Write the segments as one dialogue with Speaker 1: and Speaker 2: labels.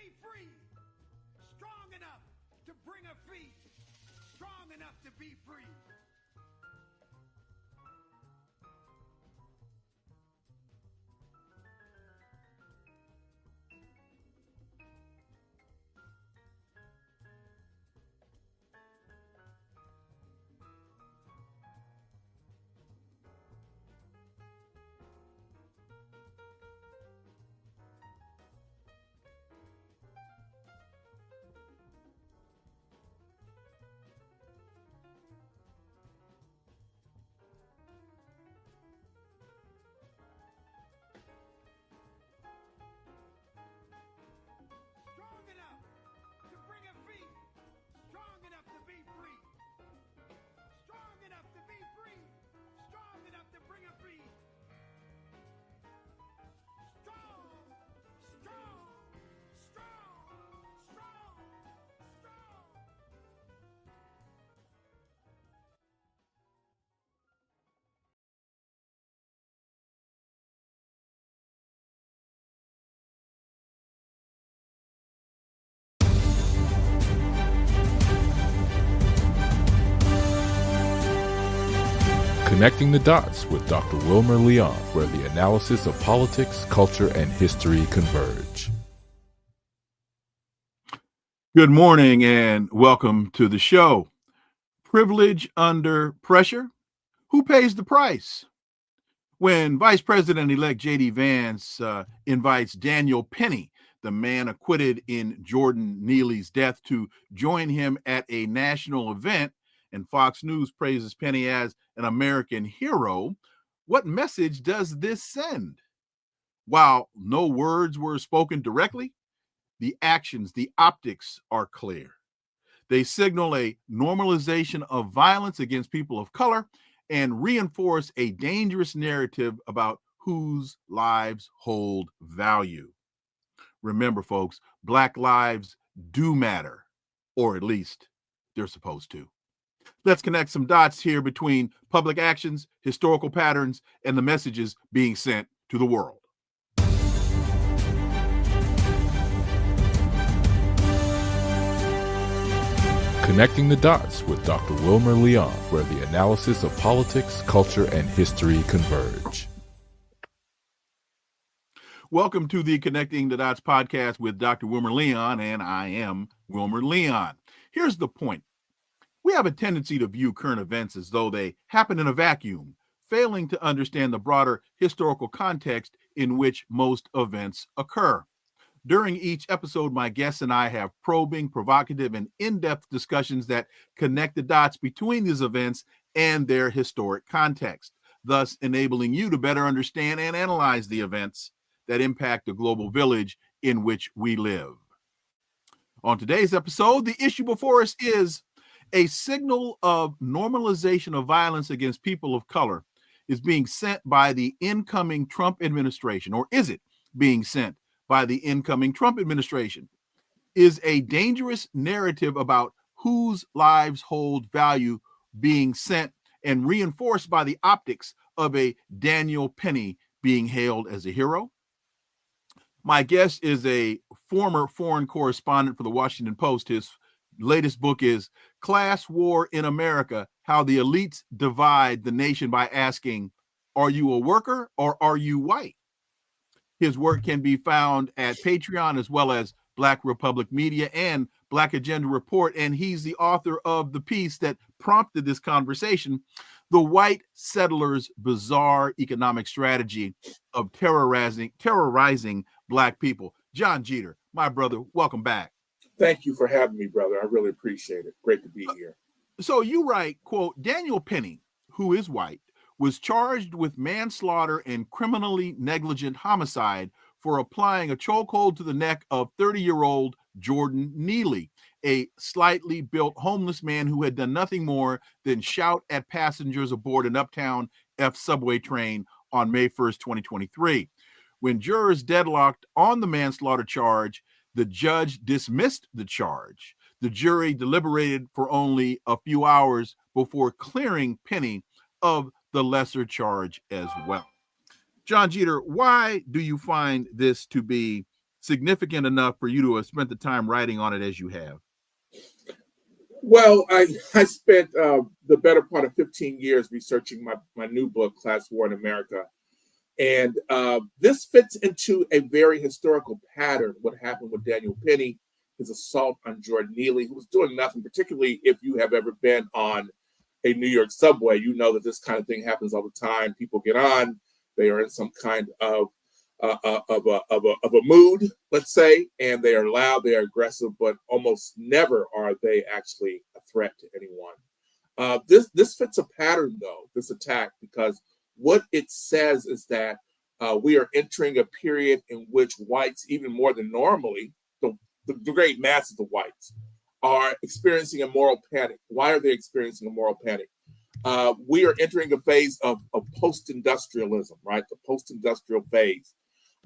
Speaker 1: be free, strong enough to bring a feet, strong enough to be free.
Speaker 2: Connecting the Dots with Dr. Wilmer Leon, where the analysis of politics, culture, and history converge.
Speaker 3: Good morning and welcome to the show. Privilege under pressure? Who pays the price? When Vice President-elect J.D. Vance invites Daniel Penny, the man acquitted in Jordan Neely's death, to join him at a national event, and Fox News praises Penny as an American hero, what message does this send? While no words were spoken directly, the actions, the optics are clear. They signal a normalization of violence against people of color and reinforce a dangerous narrative about whose lives hold value. Remember, folks, Black lives do matter, or at least they're supposed to. Let's connect some dots here between public actions, historical patterns, and the messages being sent to the world.
Speaker 2: Connecting the Dots with Dr. Wilmer Leon, where the analysis of politics, culture, and history converge.
Speaker 3: Welcome to the Connecting the Dots podcast with Dr. Wilmer Leon, and I am Wilmer Leon. Here's the point. We have a tendency to view current events as though they happen in a vacuum, failing to understand the broader historical context in which most events occur. During each episode, my guests and I have probing, provocative, and in-depth discussions that connect the dots between these events and their historic context, thus enabling you to better understand and analyze the events that impact the global village in which we live. On today's episode, the issue before us is a signal of normalization of violence against people of color is being sent by the incoming Trump administration, or is it being sent by the incoming Trump administration? Is a dangerous narrative about whose lives hold value being sent and reinforced by the optics of a Daniel Penny being hailed as a hero? My guest is a former foreign correspondent for the Washington Post. His latest book is Class War in America, How the Elites Divide the Nation by Asking, Are you a worker or are you white? His work can be found at Patreon as well as Black Republic Media and Black Agenda Report, and he's the author of the piece that prompted this conversation, The White Settlers' Bizarre Economic Strategy of Terrorizing Black People. Jon Jeter, my brother, welcome back.
Speaker 4: Thank you for having me, brother. I really appreciate it. Great to be here.
Speaker 3: So you write, quote, Daniel Penny, who is white, was charged with manslaughter and criminally negligent homicide for applying a chokehold to the neck of 30-year-old Jordan Neely, a slightly built homeless man who had done nothing more than shout at passengers aboard an Uptown F subway train on May 1st, 2023. When jurors deadlocked on the manslaughter charge, the judge dismissed the charge. The jury deliberated for only a few hours before clearing Penny of the lesser charge as well. Jon Jeter, why do you find this to be significant enough for you to have spent the time writing on it as you have?
Speaker 4: Well, I spent the better part of 15 years researching my new book, Class War in America. And this fits into a very historical pattern, what happened with Daniel Penny, his assault on Jordan Neely, who was doing nothing, particularly if you have ever been on a New York subway. You know that this kind of thing happens all the time. People get on, they are in some kind of a mood, let's say, and they are loud, they are aggressive, but almost never are they actually a threat to anyone. This fits a pattern, though, this attack, because what it says is that we are entering a period in which whites, even more than normally, the great masses of whites, are experiencing a moral panic. Why are they experiencing a moral panic? We are entering a phase of post-industrialism, right? The post-industrial phase.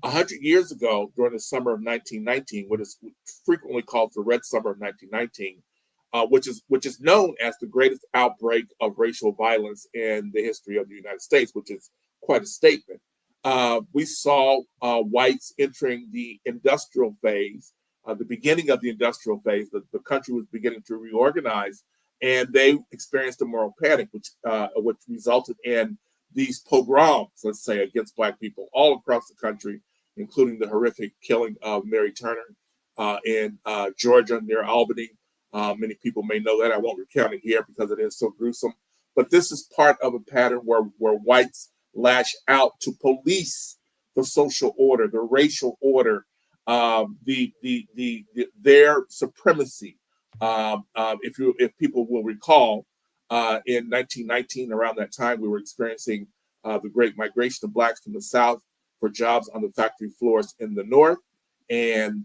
Speaker 4: 100 years ago, during the summer of 1919, what is frequently called the Red Summer of 1919, which is known as the greatest outbreak of racial violence in the history of the United States, which is quite a statement. We saw whites entering the industrial phase, the beginning of the industrial phase. The country was beginning to reorganize, and they experienced a moral panic, which resulted in these pogroms, let's say, against Black people all across the country, including the horrific killing of Mary Turner in Georgia near Albany. Many people may know that. I won't recount it here because it is so gruesome. But this is part of a pattern where whites lash out to police the social order, the racial order, their supremacy. If people will recall, in 1919, around that time, we were experiencing the great migration of Blacks from the South for jobs on the factory floors in the North, and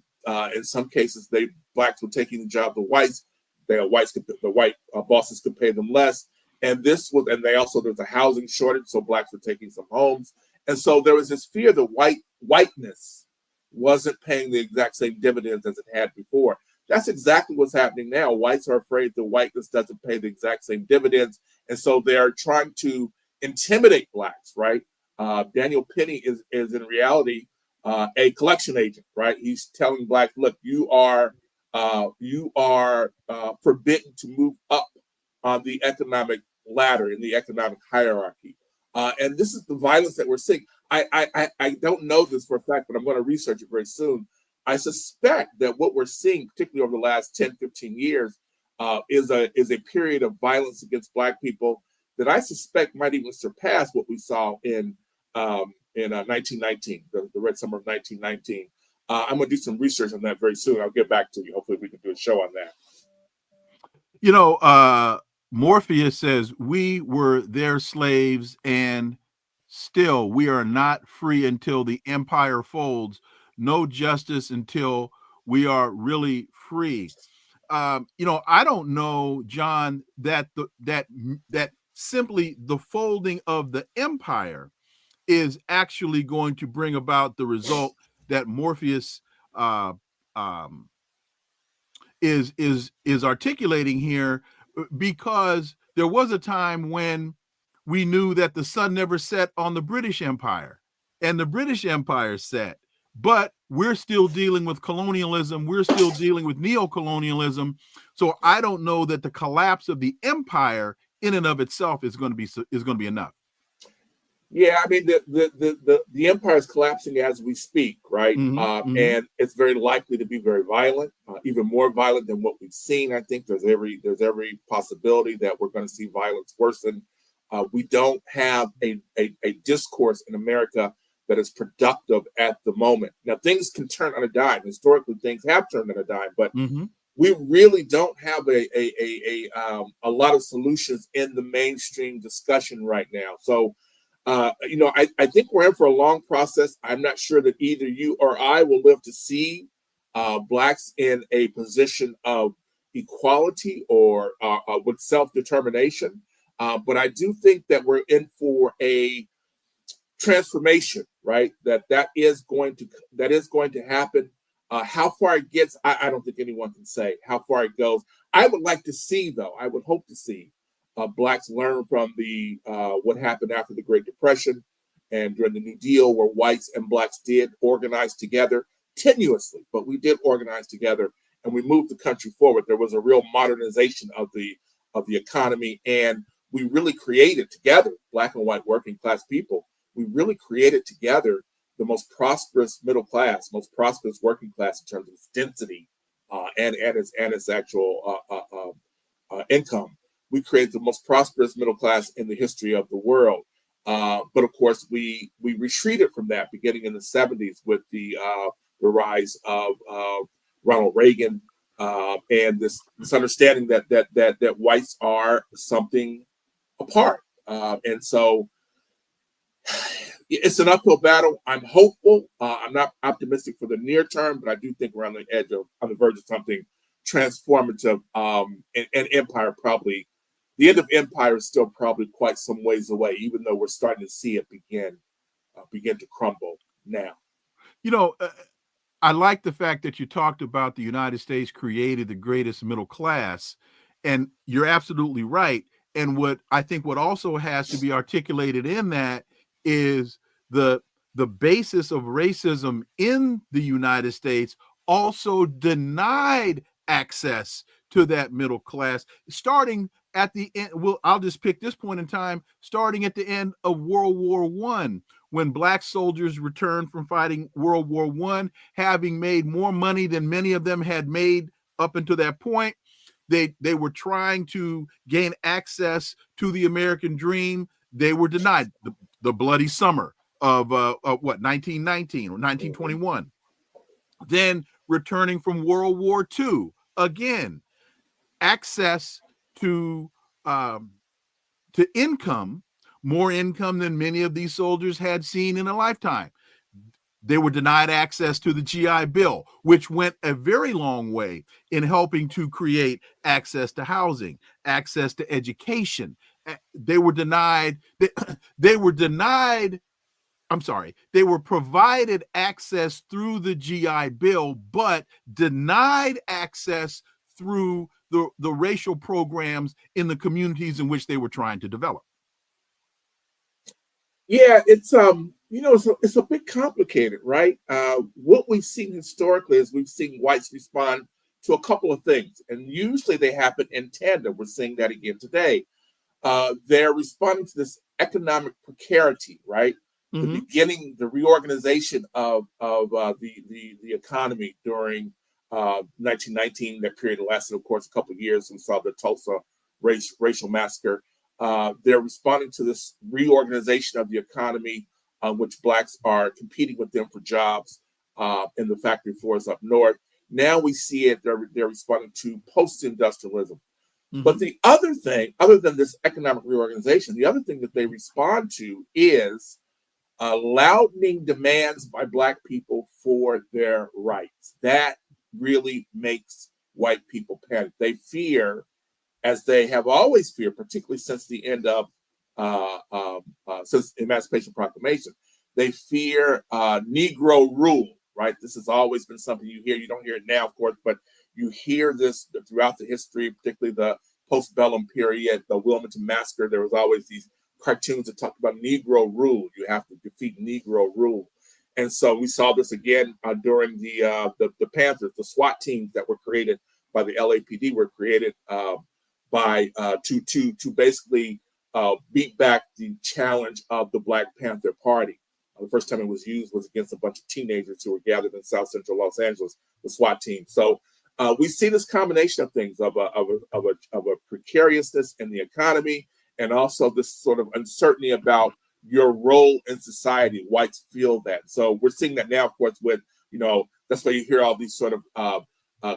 Speaker 4: in some cases, Blacks were taking the job of whites. The white bosses could pay them less, and there was a housing shortage, so Blacks were taking some homes, and so there was this fear that whiteness wasn't paying the exact same dividends as it had before. That's exactly what's happening now. Whites are afraid that whiteness doesn't pay the exact same dividends, and so they're trying to intimidate Blacks. Right? Daniel Penny is in reality a collection agent. Right? He's telling Blacks, look, you are forbidden to move up on the economic ladder in the economic hierarchy, and this is the violence that we're seeing. I don't know this for a fact, but I'm going to research it very soon. I suspect that what we're seeing, particularly over the last 10, 15 years, is a period of violence against Black people that I suspect might even surpass what we saw in 1919, the Red Summer of 1919. I'm going to do some research on that very soon. I'll get back to you. Hopefully we can do a show on that.
Speaker 3: You know, Morpheus says, we were their slaves, and still we are not free until the empire folds. No justice until we are really free. You know, I don't know, John, that simply the folding of the empire is actually going to bring about the result that Morpheus is articulating here, because there was a time when we knew that the sun never set on the British Empire, and the British Empire set. But we're still dealing with colonialism. We're still dealing with neocolonialism. So I don't know that the collapse of the empire in and of itself is going to be enough.
Speaker 4: Yeah, I mean the empire is collapsing as we speak, right? And it's very likely to be very violent, even more violent than what we've seen. I think there's every possibility that we're going to see violence worsen. We don't have a discourse in America that is productive at the moment. Now, things can turn on a dime. Historically, things have turned on a dime, but we really don't have a lot of solutions in the mainstream discussion right now. So, I think we're in for a long process. I'm not sure that either you or I will live to see Blacks in a position of equality or with self-determination. But I do think that we're in for a transformation, right? That is going to happen. How far it gets, I don't think anyone can say how far it goes. I would like to see, though, I would hope to see Blacks learn from what happened after the Great Depression and during the New Deal, where whites and Blacks did organize together tenuously, but we did organize together and we moved the country forward. There was a real modernization of the economy, and we really created together, Black and white working class people, we really created together the most prosperous middle class, most prosperous working class in terms of its density and its actual income. We created the most prosperous middle class in the history of the world. But of course, we retreated from that beginning in the 70s with the rise of Ronald Reagan and this understanding that whites are something apart. And so it's an uphill battle. I'm hopeful. I'm not optimistic for the near term, but I do think we're on the verge of something transformative. And empire probably, the end of empire is still probably quite some ways away, even though we're starting to see it begin to crumble now.
Speaker 3: You know, I like the fact that you talked about the United States created the greatest middle class, and you're absolutely right. And what also has to be articulated in that is the basis of racism in the United States also denied access to that middle class, starting at the end. Well, I'll just pick this point in time, starting at the end of World War I, when Black soldiers returned from fighting World War I, having made more money than many of them had made up until that point. They were trying to gain access to the American dream. They were denied the bloody summer of 1919 or 1921. Then returning from World War II, again, access to income, more income than many of these soldiers had seen in a lifetime. They were denied access to the GI Bill, which went a very long way in helping to create access to housing, access to education. They were provided access through the GI Bill, but denied access through the racial programs in the communities in which they were trying to develop.
Speaker 4: Yeah, it's it's a bit complicated, right? What we've seen historically is we've seen whites respond to a couple of things, and usually they happen in tandem. We're seeing that again today. They're responding to this economic precarity, right? Mm-hmm. The reorganization of the economy during 1919. That period lasted, of course, a couple of years. We saw the Tulsa racial massacre. They're responding to this reorganization of the economy, which Blacks are competing with them for jobs in the factory floors up north. Now we see it, they're responding to post-industrialism. Mm-hmm. But the other thing, other than this economic reorganization, the other thing that they respond to is loudening demands by Black people for their rights. That really makes white people panic. They fear, as they have always feared, particularly since the end of since Emancipation Proclamation, they fear Negro rule, right? This has always been something you hear. You don't hear it now, of course, but you hear this throughout the history, particularly the postbellum period, the Wilmington Massacre. There was always these cartoons that talked about Negro rule. You have to defeat Negro rule. And so we saw this again during the Panthers. The SWAT teams that were created by the LAPD were created to basically beat back the challenge of the Black Panther Party. The first time it was used was against a bunch of teenagers who were gathered in South Central Los Angeles, the SWAT team. So we see this combination of things of a precariousness in the economy, and also this sort of uncertainty about your role in society. Whites feel that. So we're seeing that now, of course, with, that's why you hear all these sort of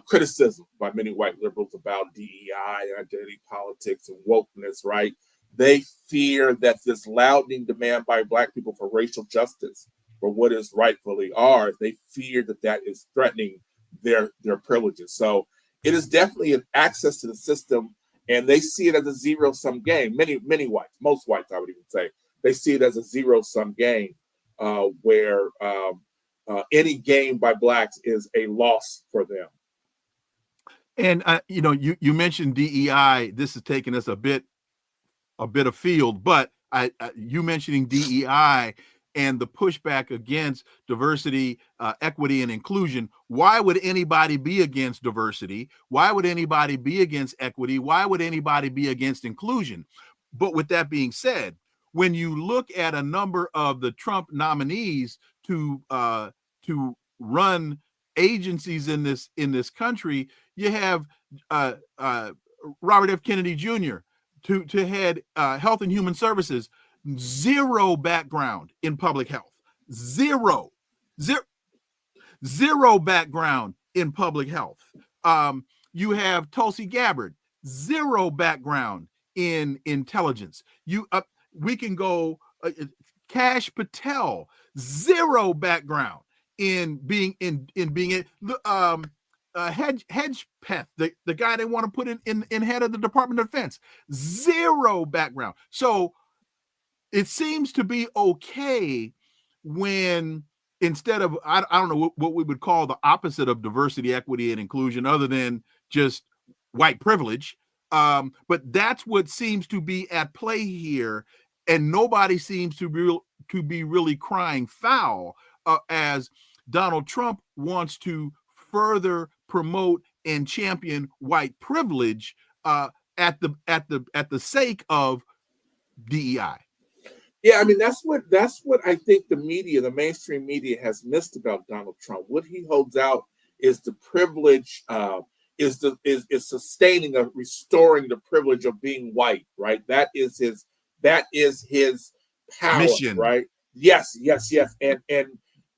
Speaker 4: criticism by many white liberals about DEI, identity politics, and wokeness, right? They fear that this loudening demand by Black people for racial justice, for what is rightfully ours, they fear that is threatening their privileges. So it is definitely an access to the system, and they see it as a zero-sum game. Many whites, most whites, I would even say, they see it as a zero-sum game where any gain by Blacks is a loss for them.
Speaker 3: And you mentioned DEI. This has taken us a bit afield, but you mentioning DEI and the pushback against diversity, equity, and inclusion. Why would anybody be against diversity? Why would anybody be against equity? Why would anybody be against inclusion? But with that being said, when you look at a number of the Trump nominees to run agencies in this country, you have Robert F. Kennedy Jr. to head Health and Human Services, zero background in public health, zero background in public health. You have Tulsi Gabbard, zero background in intelligence. We can go Kash Patel, zero background in being Hedgepeth, the guy they want to put in head of the Department of Defense, zero background. So it seems to be okay when, instead of, I don't know what we would call the opposite of diversity, equity, and inclusion, other than just white privilege. But that's what seems to be at play here, and nobody seems to be really crying foul as Donald Trump wants to further promote and champion white privilege at the sake of DEI.
Speaker 4: Yeah, I mean that's what I think the mainstream media has missed about Donald Trump. What he holds out is the privilege, is sustaining or restoring the privilege of being white, right? That is his power,
Speaker 3: mission,
Speaker 4: right? Yes. And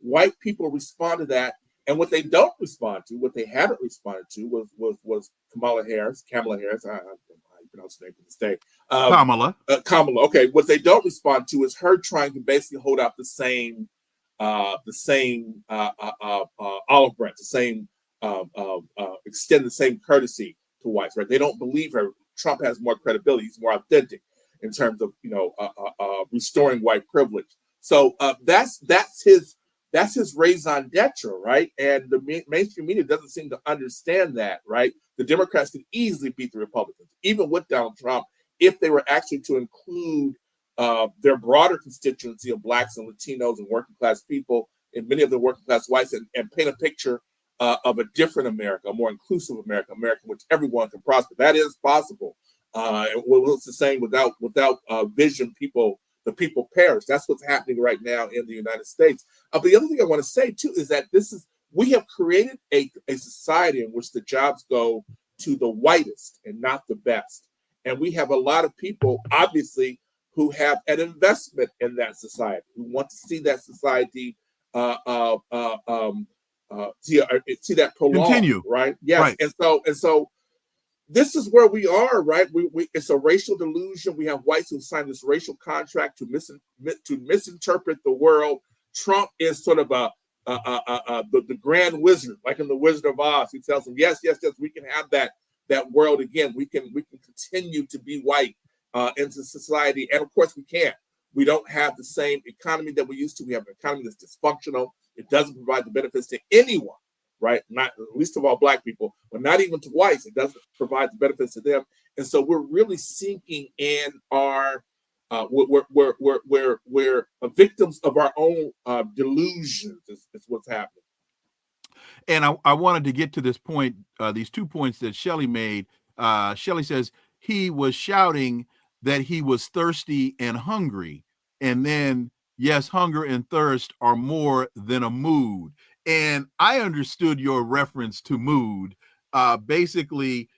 Speaker 4: white people respond to that. And what they don't respond to, what they haven't responded to was Kamala Harris. I pronounce her name to this day.
Speaker 3: Kamala.
Speaker 4: Okay. What they don't respond to is her trying to basically hold out the same olive branch, extend the same courtesy to whites, right? They don't believe her. Trump has more credibility. He's more authentic in terms of restoring white privilege. So that's his raison d'etre, right? And the mainstream media doesn't seem to understand that, right? The Democrats could easily beat the Republicans, even with Donald Trump, if they were actually to include their broader constituency of Blacks and Latinos and working class people, and many of the working class whites, and paint a picture of a different America, a more inclusive America in which everyone can prosper. That is possible. It's the same without vision, the people perish. That's what's happening right now in the United States. But the other thing I want to say too is that we have created a society in which the jobs go to the whitest and not the best. And we have a lot of people, obviously, who have an investment in that society, who want to see that society see that prolonged,
Speaker 3: continue,
Speaker 4: right? Yes,
Speaker 3: right.
Speaker 4: And so this is where we are, right? It's a racial delusion. We have whites who signed this racial contract to misinterpret the world. Trump is sort of the grand wizard, like in the Wizard of Oz. He tells them, yes, we can have that world again. We can continue to be white into society, and of course we can't. We don't have the same economy that we used to. We have an economy that's dysfunctional. It doesn't provide the benefits to anyone, right? Not least of all Black people, but not even to whites. It doesn't provide the benefits to them. And so we're really sinking in our we're victims of our own delusions. Is what's happening.
Speaker 3: And I wanted to get to this point, these 2 points that Shelley made. Shelley says he was shouting that he was thirsty and hungry, and then, yes, hunger and thirst are more than a mood. And I understood your reference to mood, basically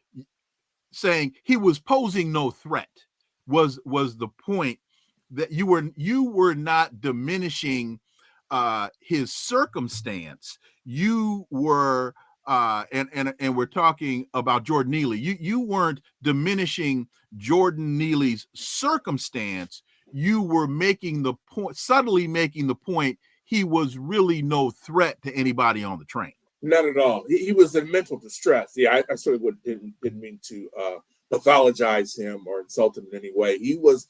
Speaker 3: saying he was posing no threat was the point, that you were not diminishing his circumstance. You were and we're talking about Jordan Neely. You weren't diminishing Jordan Neely's circumstance. You were making the point, subtly making the point, he was really no threat to anybody on the train.
Speaker 4: Not at all. He was in mental distress. Yeah, I sort of didn't mean to pathologize him or insult him in any way. He was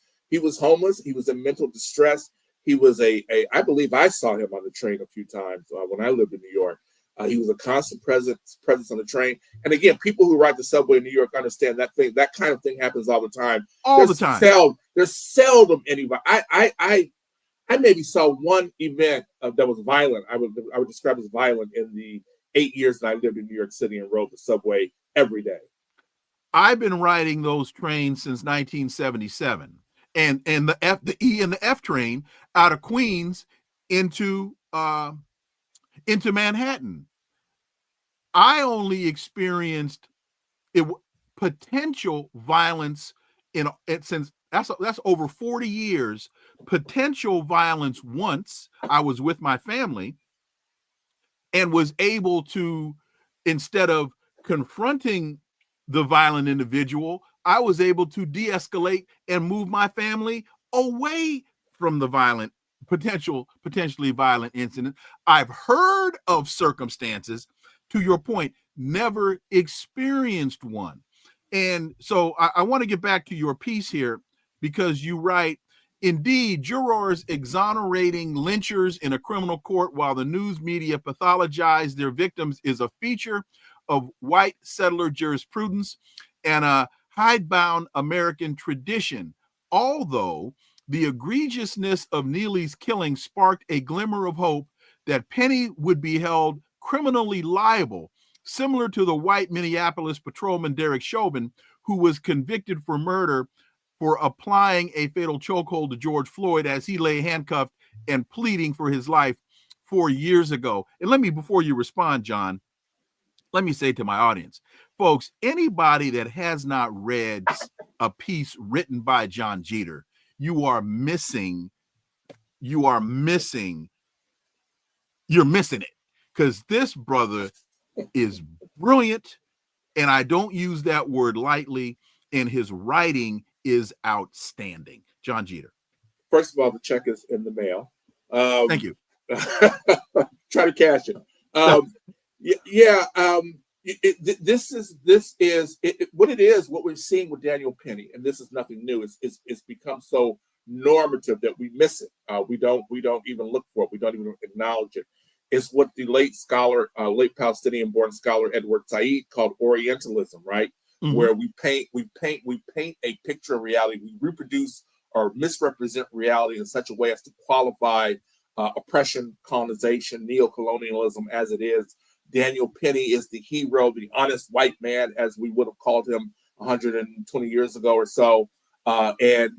Speaker 4: homeless. He was in mental distress. He was I believe I saw him on the train a few times when I lived in New York. He was a constant presence on the train. And again, people who ride the subway in New York understand that kind of thing happens all the time. There's seldom anybody. I maybe saw one event that was violent. I would describe as violent in the 8 years that I lived in New York City and rode the subway every day.
Speaker 3: I've been riding those trains since 1977, and the E and the F train out of Queens into Manhattan. I only experienced potential violence since that's over 40 years. Potential violence once. I was with my family and was able to, instead of confronting the violent individual, I was able to de-escalate and move my family away from the potentially violent incident. I've heard of circumstances, to your point, never experienced one. And so I want to get back to your piece here, because you write, indeed, jurors exonerating lynchers in a criminal court while the news media pathologize their victims is a feature of white settler jurisprudence and a hidebound American tradition. Although the egregiousness of Neely's killing sparked a glimmer of hope that Penny would be held criminally liable, similar to the white Minneapolis patrolman Derek Chauvin, who was convicted for murder for applying a fatal chokehold to George Floyd as he lay handcuffed and pleading for his life 4 years ago. And before you respond, John, let me say to my audience, folks, anybody that has not read a piece written by Jon Jeter, you're missing it, because this brother is brilliant, and I don't use that word lightly, and his writing is outstanding. Jon Jeter.
Speaker 4: First of all, the check is in the mail.
Speaker 3: Thank you.
Speaker 4: Try to cash it. What we're seeing with Daniel Penny, and this is nothing new. It's become so normative that we miss it. We don't even look for it. We don't even acknowledge it. It's what the late Palestinian-born scholar Edward Said called Orientalism, right? Mm-hmm. Where we paint a picture of reality. We reproduce or misrepresent reality in such a way as to qualify oppression, colonization, neocolonialism as it is. Daniel Penny is the hero, the honest white man, as we would have called him 120 years ago or so. Jordan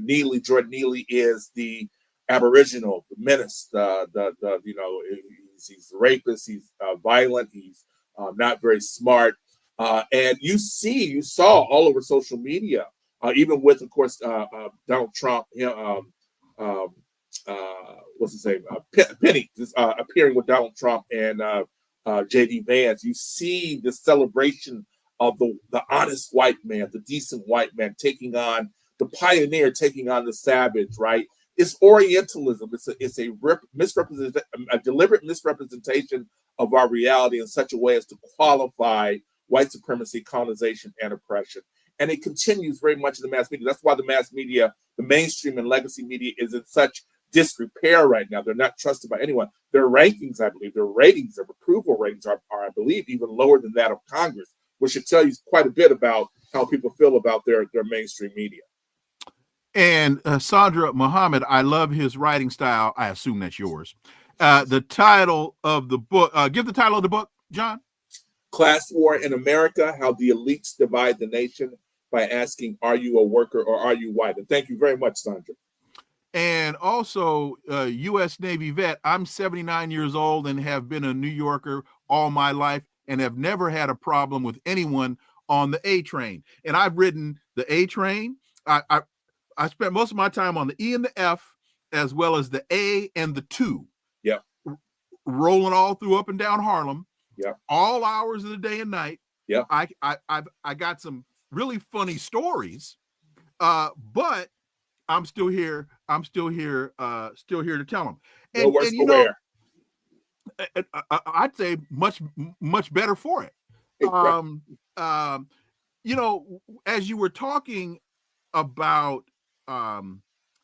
Speaker 4: Neely is the Aboriginal, the menace, he's a rapist, he's violent, he's not very smart. And you saw all over social media, even with, of course, Donald Trump, what's his name? Penny appearing with Donald Trump and J.D. Vance. You see the celebration of the honest white man, the decent white man taking on the pioneer, taking on the savage, right? It's Orientalism. It's a deliberate misrepresentation of our reality in such a way as to qualify white supremacy, colonization, and oppression. And it continues very much in the mass media. That's why the mass media, the mainstream and legacy media, is in such disrepair right now. They're not trusted by anyone. Their rankings, I believe, their ratings, their approval ratings are, I believe, even lower than that of Congress, which should tell you quite a bit about how people feel about their mainstream media.
Speaker 3: And Sandra Muhammad, I love his writing style. I assume that's yours. The title of the book, give the title of the book, John.
Speaker 4: Class War in America, How the Elites Divide the Nation by Asking, Are You a Worker or Are You White? And thank you very much, Sandra.
Speaker 3: And also, U.S. Navy vet. I'm 79 years old and have been a New Yorker all my life and have never had a problem with anyone on the A train. And I've ridden the A train. I spent most of my time on the E and the F, as well as the A and the 2.
Speaker 4: Yep.
Speaker 3: Rolling all through up and down Harlem.
Speaker 4: Yep.
Speaker 3: All hours of the day and night.
Speaker 4: Yep.
Speaker 3: I got some really funny stories, but I'm still here. I'm still here to tell them. And,
Speaker 4: no worse for wear.
Speaker 3: I'd say much better for it. As you were talking about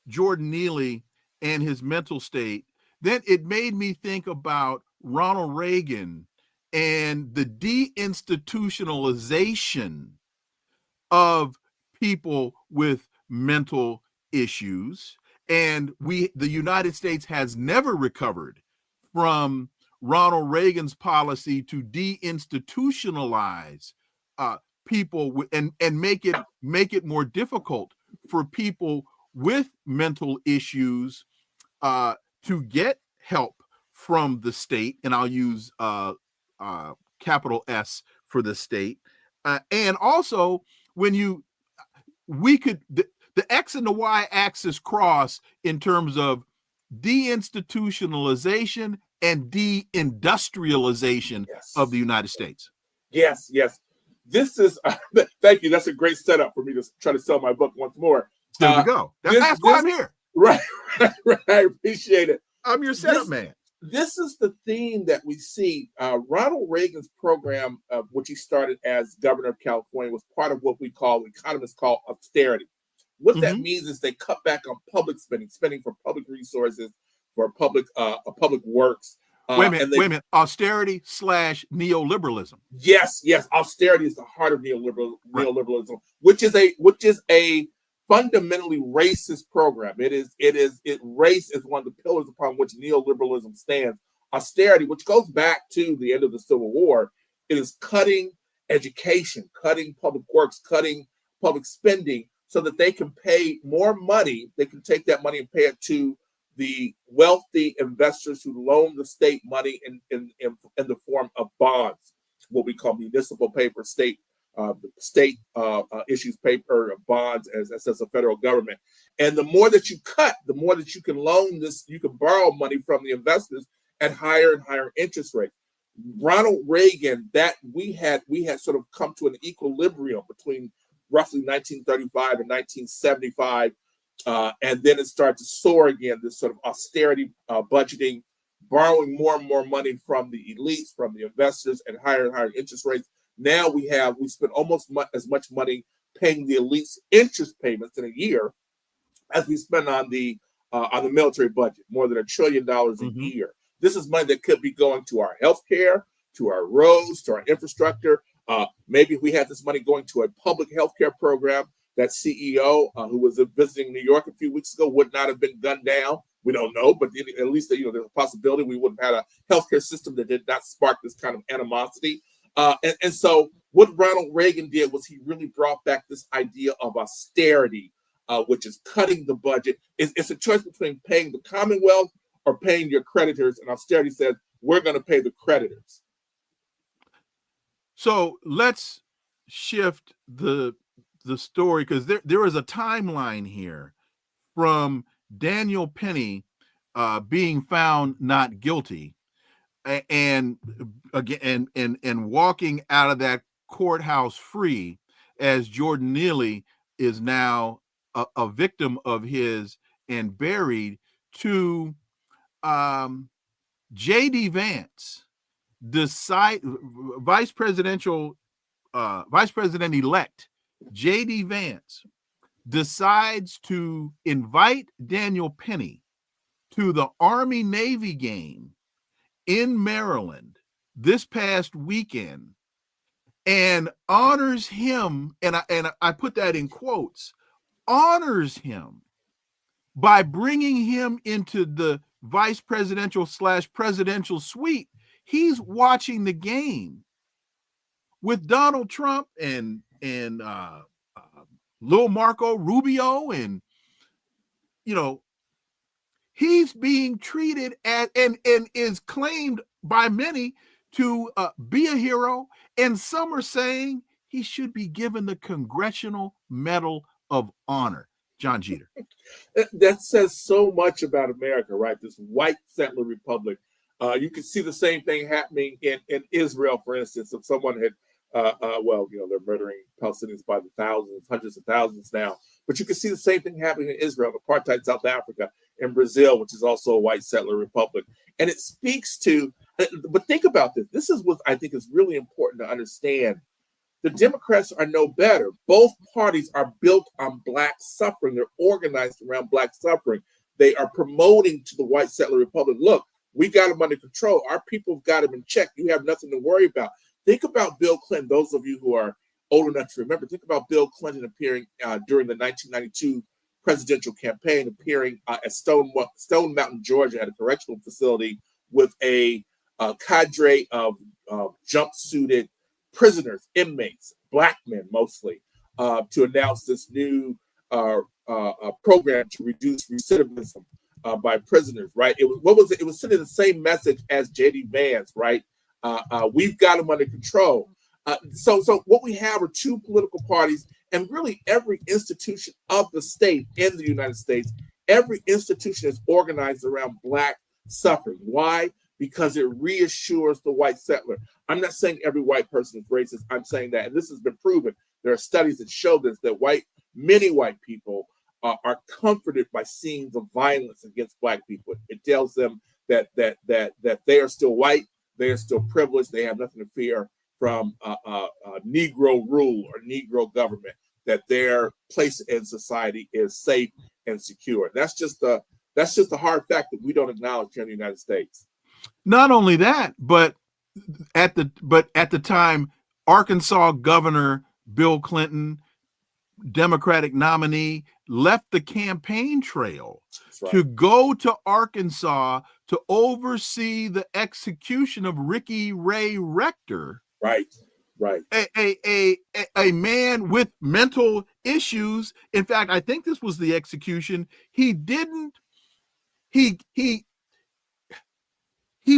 Speaker 3: Jordan Neely and his mental state, then it made me think about Ronald Reagan and the deinstitutionalization of people with mental issues And the United States has never recovered from Ronald Reagan's policy to deinstitutionalize people and make it more difficult for people with mental issues to get help from the state, and I'll use capital S for the state. And also, the X and the Y axis cross in terms of deinstitutionalization and deindustrialization of the United States.
Speaker 4: Yes. This is, thank you. That's a great setup for me to try to sell my book once more.
Speaker 3: There we go. That's why I'm here.
Speaker 4: Right. I appreciate it.
Speaker 3: I'm your setup man.
Speaker 4: This is the theme that we see. Ronald Reagan's program, which he started as governor of California, was part of what economists call austerity. What that means is they cut back on public spending for public resources, for public works.
Speaker 3: Wait a minute. Austerity / neoliberalism.
Speaker 4: Yes. Austerity is the heart of neoliberalism, which is a fundamentally racist program. Race is one of the pillars upon which neoliberalism stands. Austerity, which goes back to the end of the Civil War, it is cutting education, cutting public works, cutting public spending so that they can pay more money. They can take that money and pay it to the wealthy investors who loan the state money in the form of bonds, what we call municipal paper, state issues paper, bonds as the federal government. And the more that you cut, the more that you can you can borrow money from the investors at higher and higher interest rates. Ronald Reagan, that we had sort of come to an equilibrium between roughly 1935 and 1975. And then it started to soar again, this sort of austerity budgeting, borrowing more and more money from the elites, from the investors at higher and higher interest rates. Now we spend almost as much money paying the elites interest payments in a year as we spend on the military budget, more than $1 trillion a year. This is money that could be going to our healthcare, to our roads, to our infrastructure. Maybe if we had this money going to a public healthcare program, that CEO who was visiting New York a few weeks ago would not have been gunned down. We don't know, but at least there's a possibility we wouldn't have had a healthcare system that did not spark this kind of animosity. And so what Ronald Reagan did was he really brought back this idea of austerity, which is cutting the budget. It's a choice between paying the Commonwealth or paying your creditors. And austerity says, we're going to pay the creditors.
Speaker 3: So let's shift the story, because there is a timeline here from Daniel Penny being found not guilty and walking out of that courthouse free, as Jordan Neely is now a victim of his and buried, to J.D. Vance, Vice President-elect J.D. Vance decides to invite Daniel Penny to the Army-Navy game in Maryland this past weekend and honors him, and I put that in quotes, honors him by bringing him into the vice presidential / presidential suite. He's watching the game with Donald Trump and Lil Marco Rubio, and he's being treated as and is claimed by many to be a hero, and some are saying he should be given the Congressional Medal of Honor. Jon Jeter.
Speaker 4: That says so much about America, right? This white settler republic. You can see the same thing happening in Israel, for instance. If someone had they're murdering Palestinians by the thousands, hundreds of thousands now. But you can see the same thing happening in Israel, apartheid South Africa, in Brazil, which is also a white settler republic. And it speaks to, but think about this. This is what I think is really important to understand. The Democrats are no better. Both parties are built on Black suffering. They're organized around Black suffering. They are promoting to the white settler republic, look, we got them under control. Our people have got them in check. You have nothing to worry about. Think about Bill Clinton. Those of you who are old enough to remember, think about Bill Clinton appearing during the 1992 presidential campaign, appearing at Stone Mountain, Georgia, at a correctional facility with a cadre of jumpsuited prisoners, inmates, black men mostly, to announce this new program to reduce recidivism by prisoners. Right? It was sending the same message as J.D. Vance. Right? We've got them under control. So what we have are two political parties, and really every institution of the state in the United States, every institution is organized around Black suffering. Why? Because it reassures the white settler. I'm not saying every white person is racist. I'm saying that, and this has been proven. There are studies that show this, that many white people are comforted by scenes of violence against Black people. It tells them that they are still white, they are still privileged, they have nothing to fear from Negro rule or Negro government, that their place in society is safe and secure. That's just the hard fact that we don't acknowledge here in the United States.
Speaker 3: Not only that, but at the time, Arkansas Governor Bill Clinton, Democratic nominee, left the campaign trail to go to Arkansas to oversee the execution of Ricky Ray Rector. Right. A man with mental issues. In fact, I think this was the execution. He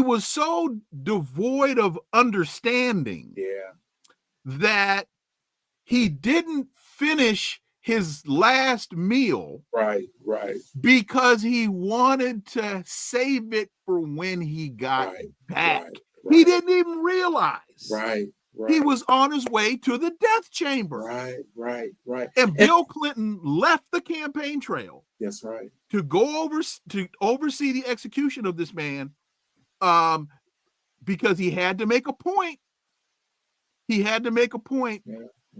Speaker 3: was so devoid of understanding that he didn't finish his last meal. Right. Because he wanted to save it for when he got back. Right. He didn't even realize. Right. He was on his way to the death chamber. Right. And Bill Clinton left the campaign trail. That's right. To go to oversee the execution of this man, because he had to make a point. He had to make a point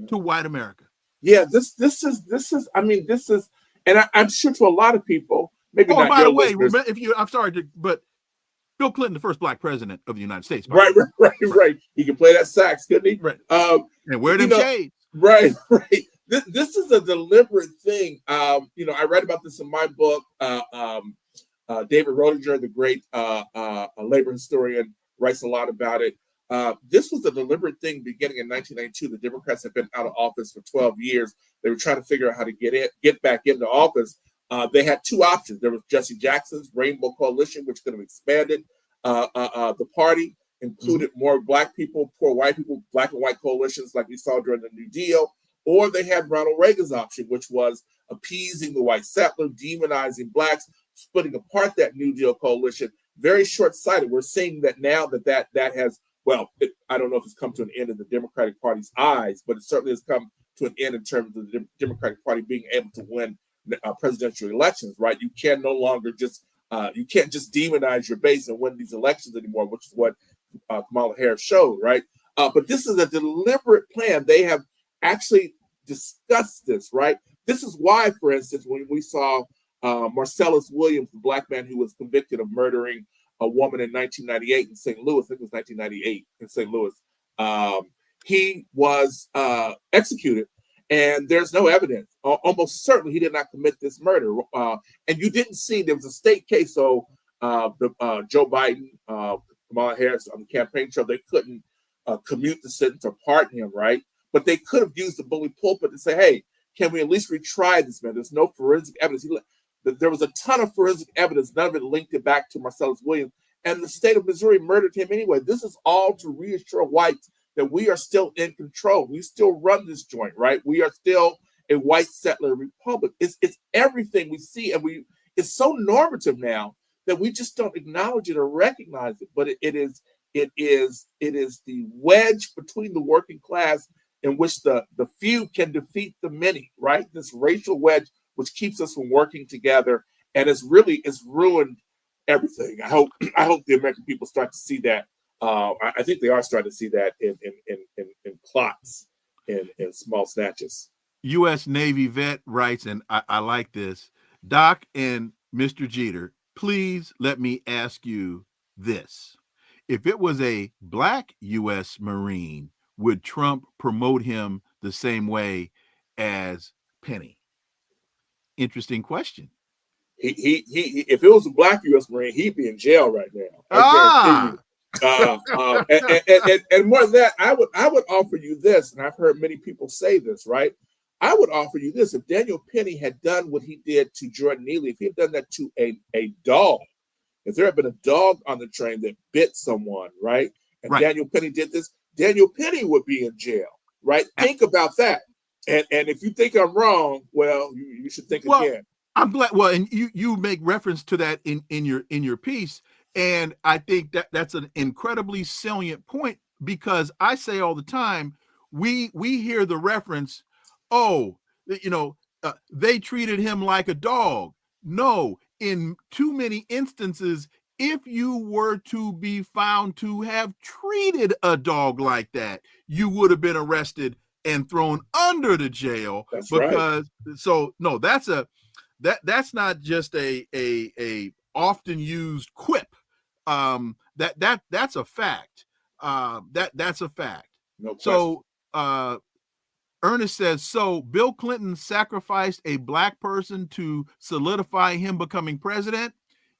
Speaker 3: to white America. Yeah, this is. I mean, this is, and I'm sure to a lot of people. Maybe not. By the way, I'm sorry, but Bill Clinton, the first Black president of the United States. Right. He can play that sax, couldn't he? Right. And wear them shades. Right. This is a deliberate thing. I read about this in my book. David Rodinger, the great labor historian, writes a lot about it. This was a deliberate thing beginning in 1992. The Democrats had been out of office for 12 years. They were trying to figure out how to get back into office. They had two options. There was Jesse Jackson's Rainbow Coalition, which could have expanded the party, included more Black people, poor white people, Black and white coalitions like we saw during the New Deal. Or they had Ronald Reagan's option, which was appeasing the white settler, demonizing Blacks, splitting apart that New Deal coalition. Very short-sighted. We're seeing that now that has, I don't know if it's come to an end in the Democratic Party's eyes, but it certainly has come to an end in terms of the Democratic Party being able to win presidential elections, right? You can no longer you can't just demonize your base and win these elections anymore, which is what Kamala Harris showed, right? But this is a deliberate plan. They have actually discussed this, right? This is why, for instance, when we saw Marcellus Williams, the Black man who was convicted of murdering a woman in 1998 in St. Louis, I think it was 1998 in St. Louis, he was executed. And there's no evidence. Almost certainly he did not commit this murder. And you didn't see, there was a state case. So Joe Biden, Kamala Harris on the campaign trail, they couldn't commute the sentence or pardon him, right? But they could have used the bully pulpit to say, hey, can we at least retry this man? There's no forensic evidence. There was a ton of forensic evidence. None of it linked it back to Marcellus Williams. And the state of Missouri murdered him anyway. This is all to reassure whites that we are still in control. We still run this joint, right? We are still a white settler republic. It's everything we see, and it's so normative now that we just don't acknowledge it or recognize it. But it is the wedge between the working class in which the few can defeat the many, right? This racial wedge which keeps us from working together, and it's ruined everything. I hope the American people start to see that. I think they are starting to see that in plots, in small snatches. U.S. Navy vet writes, and I like this, Doc and Mr. Jeter, please let me ask you this. If it was a Black U.S. Marine, would Trump promote him the same way as Penny? Interesting question.
Speaker 4: He if it was a black U.S. Marine, he'd be in jail right now. I guarantee you. And more than that, I would offer you this, and I've heard many people say this, right? I would offer you this: if Daniel Penny had done what he did to Jordan Neely, if he had done that to a dog, if there had been a dog on the train that bit someone, right? And
Speaker 3: right.
Speaker 4: Daniel Penny did this, Daniel Penny would be in jail, right? Think about that. And if you think I'm wrong, well, you should think again.
Speaker 3: I'm glad. Well, and you make reference to that in your piece, and I think that's an incredibly salient point, because I say all the time, we hear the reference, they treated him like a dog. No, in too many instances, if you were to be found to have treated a dog like that, you would have been arrested and thrown under the jail.
Speaker 4: That's
Speaker 3: because
Speaker 4: right.
Speaker 3: So no, that's not just a often used quip. That's a fact. That's a fact.
Speaker 4: No question.
Speaker 3: So Ernest says, so Bill Clinton sacrificed a black person to solidify him becoming president?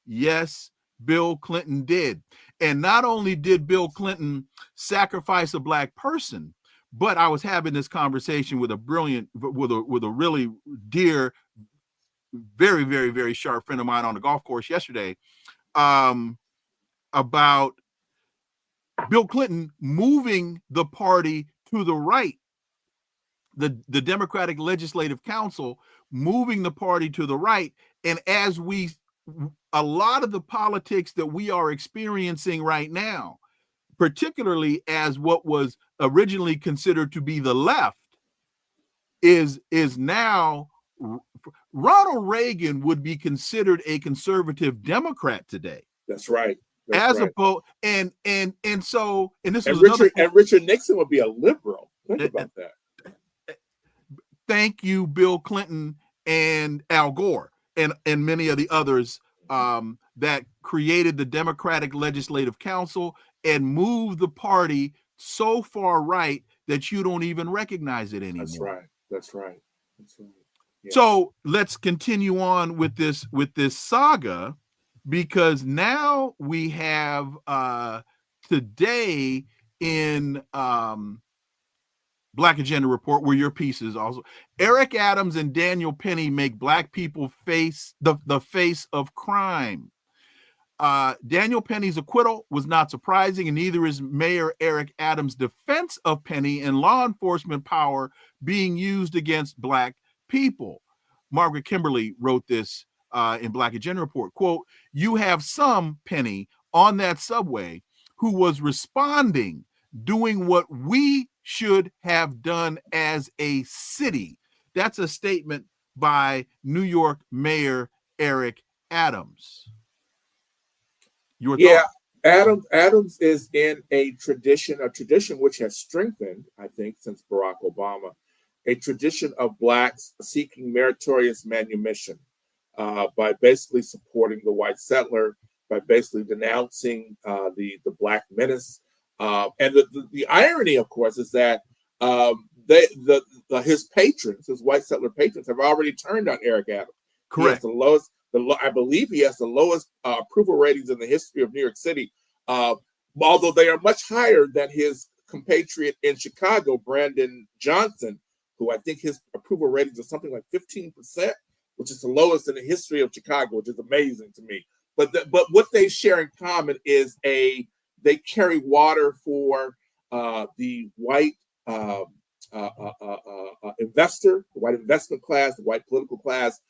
Speaker 3: Yes, Bill Clinton did. And not only did Bill Clinton sacrifice a black person, but I was having this conversation with a really dear, very, very, very sharp friend of mine on the golf course yesterday, about Bill Clinton moving the party to the right, the Democratic Legislative Council moving the party to the right. And as a lot of the politics that we are experiencing right now, particularly as what was originally considered to be the left, is now Ronald Reagan would be considered a conservative Democrat today.
Speaker 4: That's right.
Speaker 3: Opposed, and
Speaker 4: Richard Nixon would be a liberal. Think about that.
Speaker 3: Thank you, Bill Clinton and Al Gore and many of the others that created the Democratic Legislative Council and moved the party so far right that you don't even recognize it anymore.
Speaker 4: That's right.
Speaker 3: Yeah. So let's continue on with this saga, because now we have today in Black Agenda Report, where your piece is also, Eric Adams and Daniel Penny make black people face the face of crime. Daniel Penny's acquittal was not surprising, and neither is Mayor Eric Adams' defense of Penny and law enforcement power being used against black people. Margaret Kimberly wrote this in Black Agenda Report, quote, "You have some Penny on that subway who was responding, doing what we should have done as a city." That's a statement by New York Mayor Eric Adams. Your thoughts?
Speaker 4: Adams is in a tradition which has strengthened, I think, since Barack Obama, a tradition of blacks seeking meritorious manumission by basically supporting the white settler, by basically denouncing the black menace. And the irony, of course, is that his patrons, his white settler patrons, have already turned on Eric Adams.
Speaker 3: Correct.
Speaker 4: He has the lowest. I believe he has the lowest approval ratings in the history of New York City, although they are much higher than his compatriot in Chicago, Brandon Johnson, who I think his approval ratings are something like 15%, which is the lowest in the history of Chicago, which is amazing to me. But what they share in common is they carry water for the white investor, the white investment class, the white political class.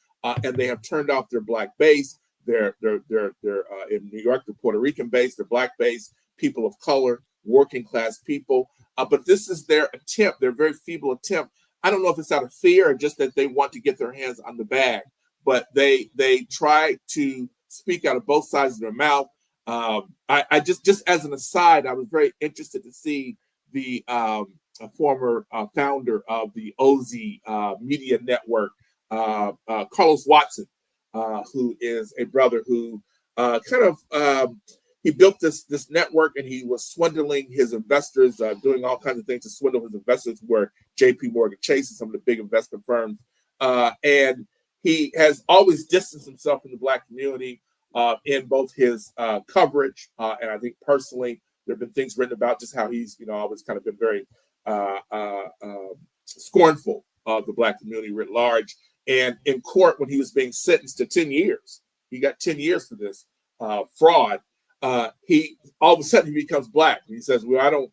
Speaker 4: And they have turned off their black base. They're in New York, the Puerto Rican base, they're black base, people of color, working class people. But this is their attempt, their very feeble attempt. I don't know if it's out of fear or just that they want to get their hands on the bag, but they try to speak out of both sides of their mouth. I just as an aside, I was very interested to see the former founder of the OZ media network, Carlos Watson, who is a brother who he built this network, and he was swindling his investors, doing all kinds of things to swindle his investors, who were J.P. Morgan Chase and some of the big investment firms. And he has always distanced himself from the Black community in both his coverage and I think personally, there have been things written about just how he's, always kind of been very scornful of the Black community writ large. And in court, when he was being sentenced to 10 years, he got 10 years for this fraud. He all of a sudden he becomes Black. And he says, "Well, I don't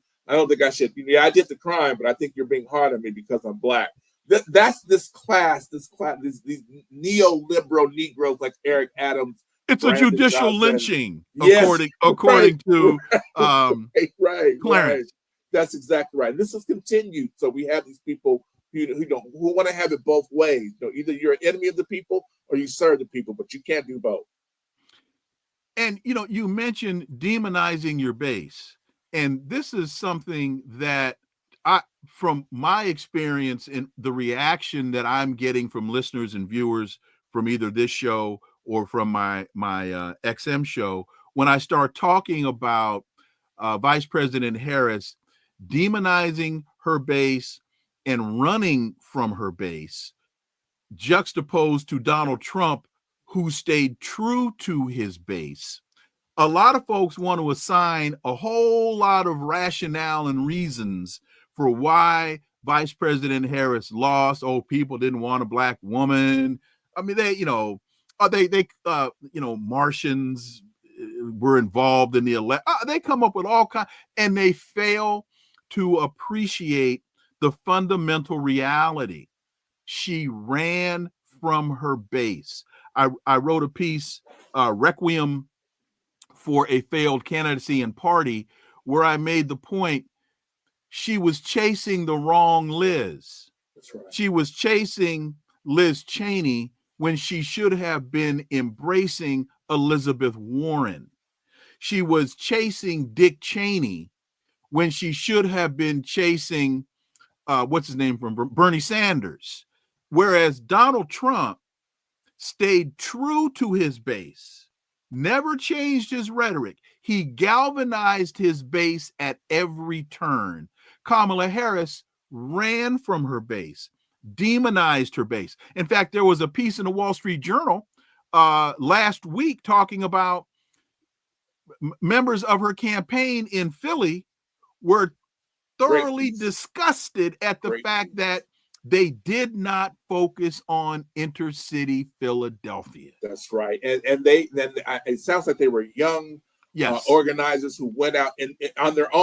Speaker 4: think I should. Yeah, I did the crime, but I think you're being hard on me because I'm Black." That's these neoliberal Negroes like Eric Adams.
Speaker 3: It's a judicial
Speaker 4: Johnson.
Speaker 3: lynching,
Speaker 4: Yes,
Speaker 3: according to
Speaker 4: right.
Speaker 3: Clarence.
Speaker 4: That's exactly right. This has continued. So we have these people who want to have it both ways. Either you're an enemy of the people or you serve the people, but you can't do both.
Speaker 3: And you mentioned demonizing your base, and this is something that from my experience and the reaction that I'm getting from listeners and viewers from either this show or from my XM show, when I start talking about Vice President Harris demonizing her base and running from her base, juxtaposed to Donald Trump, who stayed true to his base. A lot of folks want to assign a whole lot of rationale and reasons for why Vice President Harris lost. Oh, people didn't want a Black woman. I mean, Martians were involved in the election. They come up with all kinds, and they fail to appreciate the fundamental reality. She ran from her base. I wrote a piece, Requiem for a Failed Candidacy and Party, where I made the point she was chasing the wrong Liz.
Speaker 4: That's right.
Speaker 3: She was chasing Liz Cheney when she should have been embracing Elizabeth Warren. She was chasing Dick Cheney when she should have been chasing, what's his name, from Bernie Sanders. Whereas Donald Trump stayed true to his base, never changed his rhetoric. He galvanized his base at every turn. Kamala Harris ran from her base, demonized her base. In fact, there was a piece in the Wall Street Journal last week talking about members of her campaign in Philly were thoroughly disgusted at the fact that they did not focus on intercity Philadelphia.
Speaker 4: That's right. And it sounds like they were young organizers who went out and on their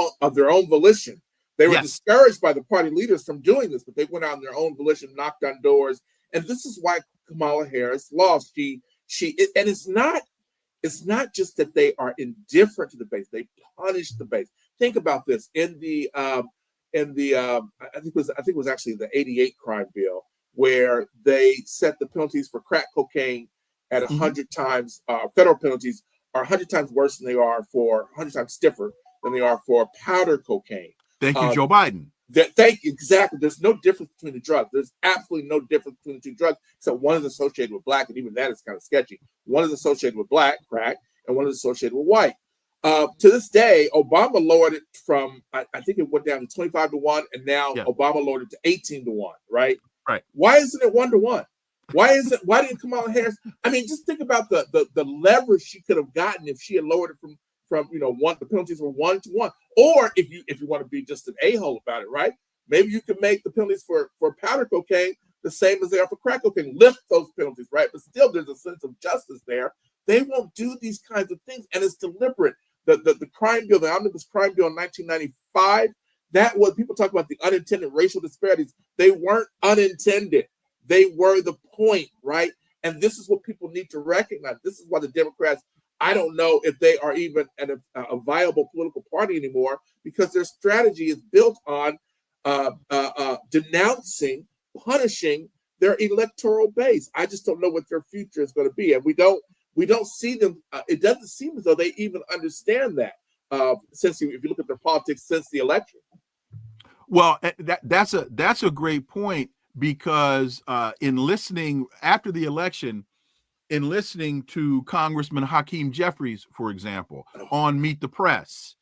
Speaker 4: own volition. They were discouraged by the party leaders from doing this, but they went out on their own volition, knocked on doors. And this is why Kamala Harris lost. And it's not just that they are indifferent to the base. They punish the base. Think about this. I think it was actually the 88 crime bill, where they set the penalties for crack cocaine at 100 times, federal penalties are 100 times worse than they are 100 times stiffer than they are for powder cocaine.
Speaker 3: Thank you, Joe Biden.
Speaker 4: Exactly. There's no difference between the drugs. There's absolutely no difference between the two drugs, except one is associated with Black, and even that is kind of sketchy. One is associated with Black, crack, and one is associated with white. To this day, Obama lowered it from, I think it went down to 25-1, and now Obama lowered it to 18-1, right?
Speaker 3: Right.
Speaker 4: Why isn't it 1-1? Why didn't Kamala Harris? I mean, just think about the leverage she could have gotten if she had lowered it from the penalties were 1-1. Or if you want to be just an a-hole about it, right? Maybe you can make the penalties for powder cocaine the same as they are for crack cocaine. Lift those penalties, right? But still, there's a sense of justice there. They won't do these kinds of things, and it's deliberate. The crime bill, the omnibus crime bill in 1995, that was, people talk about the unintended racial disparities. They weren't unintended. They were the point, right? And this is what people need to recognize. This is why the Democrats, I don't know if they are even a viable political party anymore, because their strategy is built on denouncing, punishing their electoral base. I just don't know what their future is going to be. And we don't see them. It doesn't seem as though they even understand that. If you look at their politics since the election.
Speaker 3: Well, that's a great point, because in listening after the election, in listening to Congressman Hakeem Jeffries, for example, on Meet the Press,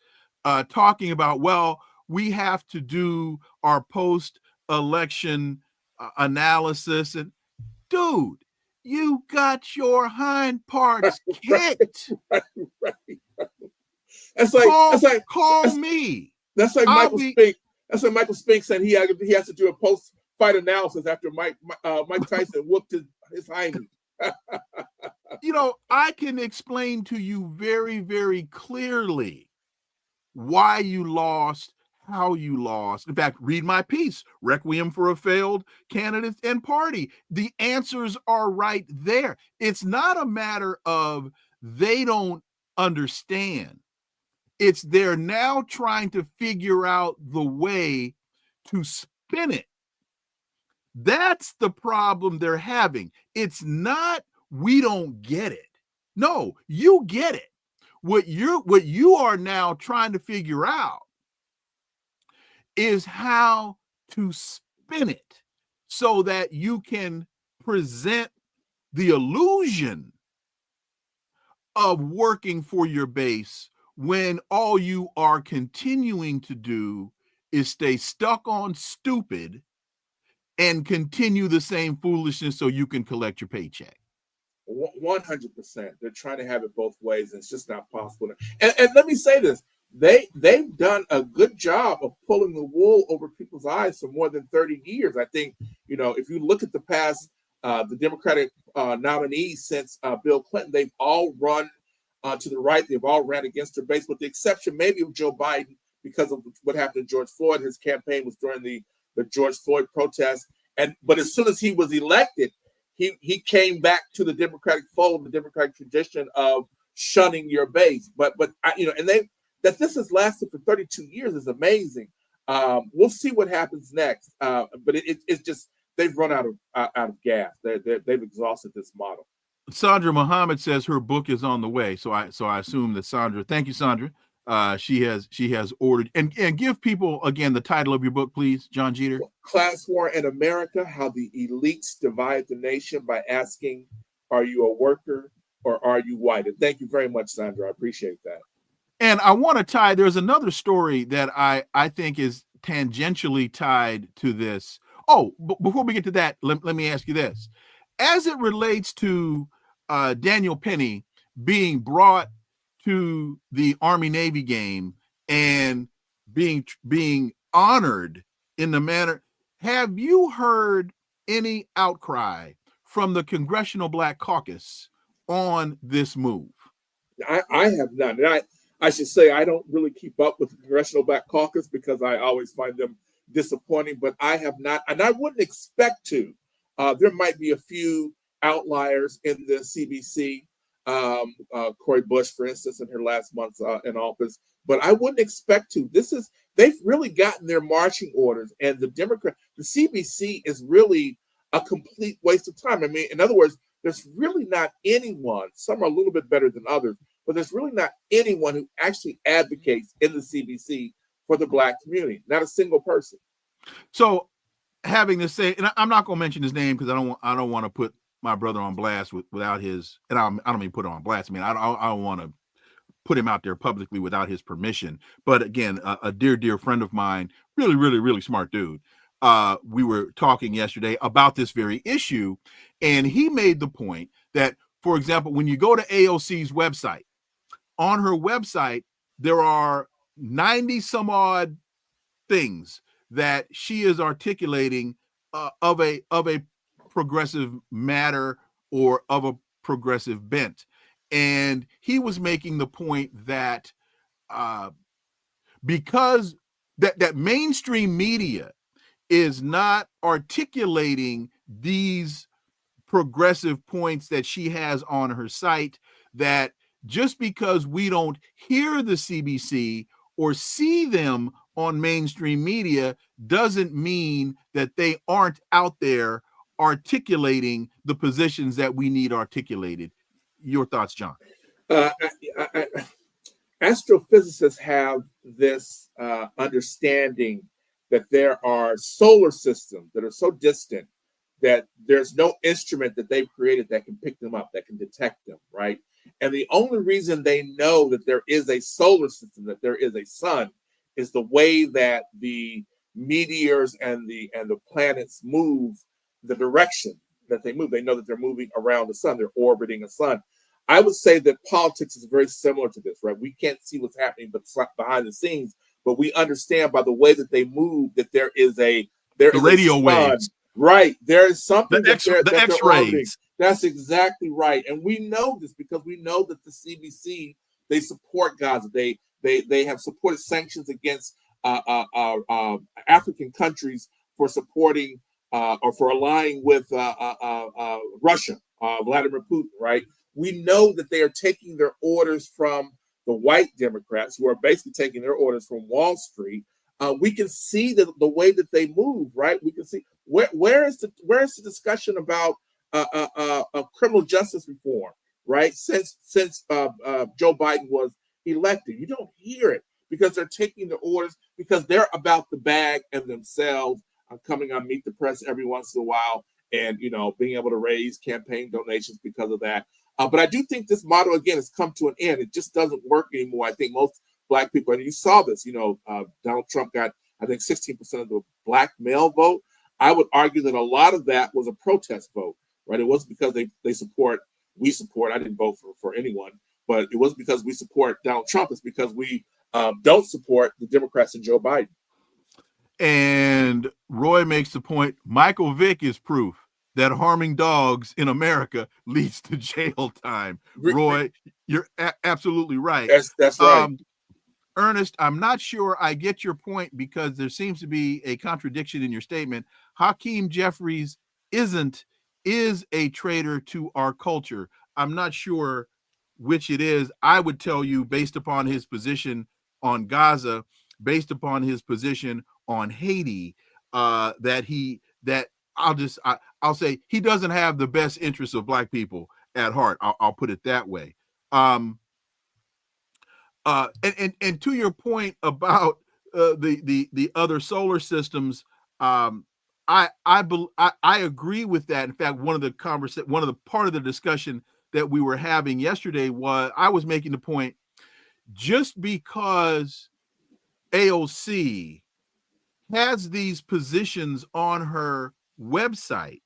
Speaker 3: talking about, well, we have to do our post-election analysis, and dude, you got your hind parts kicked.
Speaker 4: Right. That's like
Speaker 3: call me.
Speaker 4: That's like Michael Spink. That's like Michael Spink said he has to do a post-fight analysis after Mike Tyson whooped his hiney.
Speaker 3: I can explain to you very, very clearly why you lost, how you lost. In fact, read my piece, Requiem for a Failed Candidate and Party. The answers are right there. It's not a matter of they don't understand. It's they're now trying to figure out the way to spin it. That's the problem they're having. It's not we don't get it. No, you get it. What you are now trying to figure out is how to spin it so that you can present the illusion of working for your base when all you are continuing to do is stay stuck on stupid and continue the same foolishness so you can collect your paycheck.
Speaker 4: 100%. They're trying to have it both ways, and it's just not possible. And let me say this. They've done a good job of pulling the wool over people's eyes for more than 30 years. I think, if you look at the past, the Democratic nominees since Bill Clinton, they've all run to the right. They've all ran against their base, with the exception maybe of Joe Biden because of what happened to George Floyd. His campaign was during the George Floyd protest. But as soon as he was elected, he came back to the Democratic fold, the Democratic tradition of shunning your base. But that this has lasted for 32 years is amazing. We'll see what happens next. But it's just they've run out of gas. They've exhausted this model.
Speaker 3: Sandra Muhammad says her book is on the way, so I assume that Sandra. Thank you, Sandra. She has ordered and give people again the title of your book, please, Jon Jeter.
Speaker 4: Class War in America: How the Elites Divide the Nation by Asking, "Are you a worker or are you white?" And thank you very much, Sandra. I appreciate that.
Speaker 3: And I want to tie. There's another story that I think is tangentially tied to this. Oh, before we get to that, let me ask you this: as it relates to Daniel Penny being brought to the Army-Navy game and being honored in the manner, have you heard any outcry from the Congressional Black Caucus on this move?
Speaker 4: I have none. And I should say I don't really keep up with the Congressional Black Caucus because I always find them disappointing, but I have not, and I wouldn't expect to. There might be a few outliers in the CBC. Cori Bush, for instance, in her last month in office, but I wouldn't expect to. They've really gotten their marching orders, and the CBC is really a complete waste of time. I mean, in other words, there's really not anyone. Some are a little bit better than others, but there's really not anyone who actually advocates in the CBC for the Black community. Not a single person.
Speaker 3: So, having to say, and I'm not going to mention his name because I don't want to put my brother on blast without his, and I don't mean put him on blast. I mean, I don't want to put him out there publicly without his permission. But again, a dear friend of mine, really smart dude. We were talking yesterday about this very issue, and he made the point that, for example, when you go to AOC's website, on her website, there are 90 some odd things that she is articulating of a progressive matter or of a progressive bent. And he was making the point that because that mainstream media is not articulating these progressive points that she has on her site, that just because we don't hear the CBC or see them on mainstream media doesn't mean that they aren't out there articulating the positions that we need articulated. Your thoughts, Jon?
Speaker 4: Astrophysicists have this understanding that there are solar systems that are so distant that there's no instrument that they've created that can pick them up, that can detect them, right? And the only reason they know that there is a solar system, that there is a sun, is the way that the meteors and the planets move, the direction that they move. They know that they're moving around the sun. They're orbiting a sun. I would say that politics is very similar to this, right? We can't see what's happening but behind the scenes, but we understand by the way that they move that there is the
Speaker 3: radio waves,
Speaker 4: right? There is something
Speaker 3: the
Speaker 4: X-rays.
Speaker 3: orbiting.
Speaker 4: That's exactly right, and we know this because we know that the CBC, they support Gaza. They have supported sanctions against African countries for supporting or for allying with Russia, Vladimir Putin, right? We know that they are taking their orders from the white Democrats, who are basically taking their orders from Wall Street. We can see the way that they move, right? We can see where is the discussion about criminal justice reform, right? Since Joe Biden was elected, you don't hear it because they're taking the orders because they're about the bag and themselves. Coming on Meet the Press every once in a while, and being able to raise campaign donations because of that. But I do think this model again has come to an end. It just doesn't work anymore. I think most Black people, and you saw this. Donald Trump got, I think, 16% of the Black male vote. I would argue that a lot of that was a protest vote, right? It wasn't because we support. I didn't vote for anyone, but it wasn't because we support Donald Trump. It's because we don't support the Democrats and Joe Biden.
Speaker 3: And Roy makes the point, Michael Vick is proof that harming dogs in America leads to jail time. Roy, you're absolutely right.
Speaker 4: That's right.
Speaker 3: Ernest, I'm not sure I get your point because there seems to be a contradiction in your statement. Hakeem Jeffries is a traitor to our culture. I'm not sure which it is. I would tell you, based upon his position on Gaza, based upon his position on Haiti, I'll say he doesn't have the best interests of Black people at heart. I'll put it that way. And to your point about the other solar systems, I agree with that. In fact, one of the part of the discussion that we were having yesterday was I was making the point, just because AOC has these positions on her website,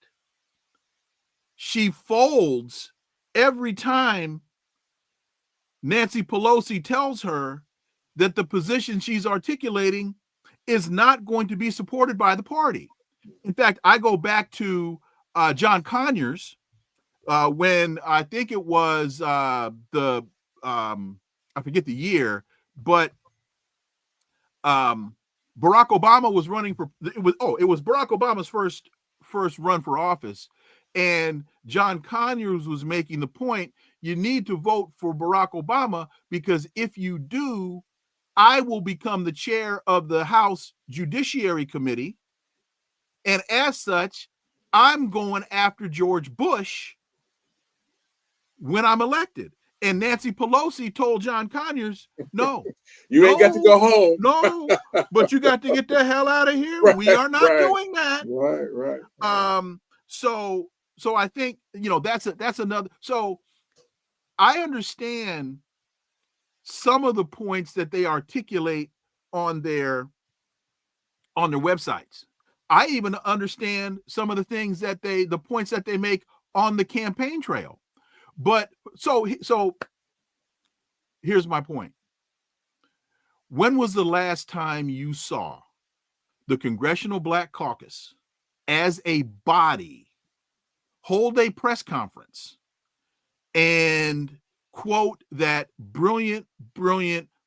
Speaker 3: she folds every time Nancy Pelosi tells her that the position she's articulating is not going to be supported by the party. In fact, I go back to John Conyers when I think it was I forget the year, but Barack Obama was running for it was Barack Obama's first run for office, and John Conyers was making the point, you need to vote for Barack Obama because if you do, I will become the chair of the House Judiciary Committee, and as such, I'm going after George Bush when I'm elected. And Nancy Pelosi told John Conyers, no.
Speaker 4: You ain't got to go home.
Speaker 3: No, but you got to get the hell out of here.
Speaker 4: Right,
Speaker 3: we are not doing that.
Speaker 4: Right.
Speaker 3: So I think, that's another. So I understand some of the points that they articulate on their websites. I even understand some of the things the points that they make on the campaign trail. But so here's my point. When was the last time you saw the Congressional Black Caucus as a body hold a press conference and quote that brilliant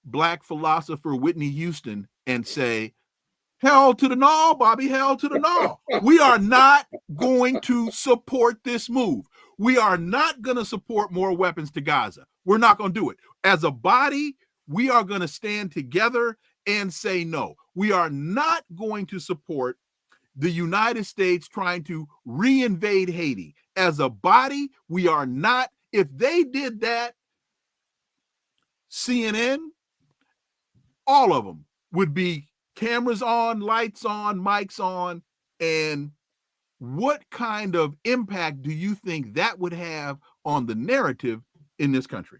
Speaker 3: Black philosopher Whitney Houston and say, hell to the no, Bobby, hell to the no. We are not going to support this move. We are not going to support more weapons to Gaza. We're not going to do it. As a body, we are going to stand together and say no. We are not going to support the United States trying to reinvade Haiti. As a body, we are not. If they did that, CNN, all of them would be cameras on, lights on, mics on, and what kind of impact do you think that would have on the narrative in this country?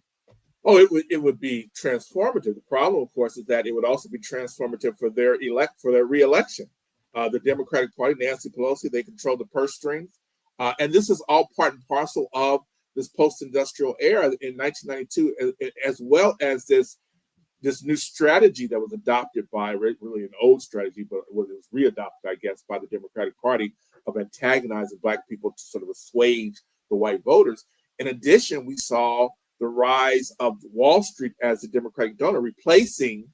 Speaker 4: Oh, it would be transformative. The problem, of course, is that it would also be transformative for their re-election. The Democratic Party, Nancy Pelosi, they control the purse strings. And this is all part and parcel of this post-industrial era in 1992, as well as this new strategy that was adopted by, really an old strategy, but it was readopted, I guess, by the Democratic Party, of antagonizing Black people to sort of assuage the white voters. In addition, we saw the rise of Wall Street as the Democratic donor, replacing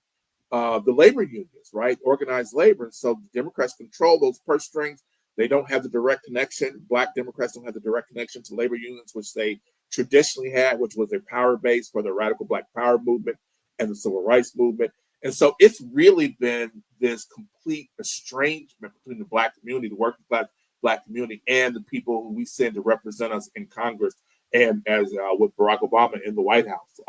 Speaker 4: the labor unions, right? Organized labor. And so the Democrats control those purse strings. They don't have the direct connection. Black Democrats don't have the direct connection to labor unions, which they traditionally had, which was their power base for the radical Black power movement and the civil rights movement. And so it's really been this complete estrangement between the Black community, the working class Black community, and the people who we send to represent us in Congress and as with Barack Obama in the White House.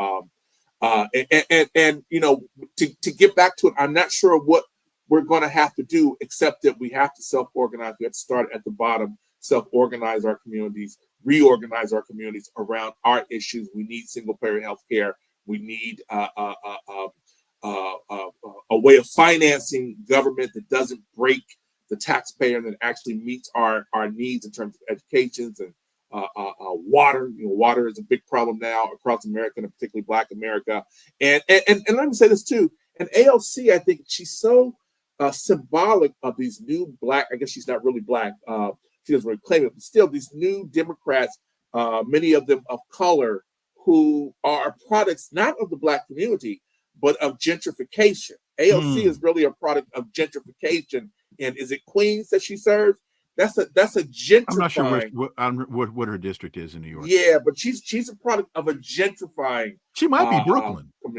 Speaker 4: And you know, to get back to it, I'm not sure what we're going to have to do, except that we have to self-organize. We have to start at the bottom, self-organize our communities, reorganize our communities around our issues. We need single-payer health care. We need a way of financing government that doesn't break the taxpayer and that actually meets our needs in terms of education and water. You know, water is a big problem now across America, and particularly Black America. And let me say this too. And AOC, I think she's so symbolic of these new Black. I guess she's not really Black. She doesn't really claim it, but still, these new Democrats, many of them of color, who are products not of the Black community, but of gentrification. AOC is really a product of gentrification. And is it Queens that she serves? That's a gentrifying.
Speaker 3: I'm not sure what her district is in New York.
Speaker 4: Yeah, but she's a product of a gentrifying.
Speaker 3: She might be Brooklyn. Let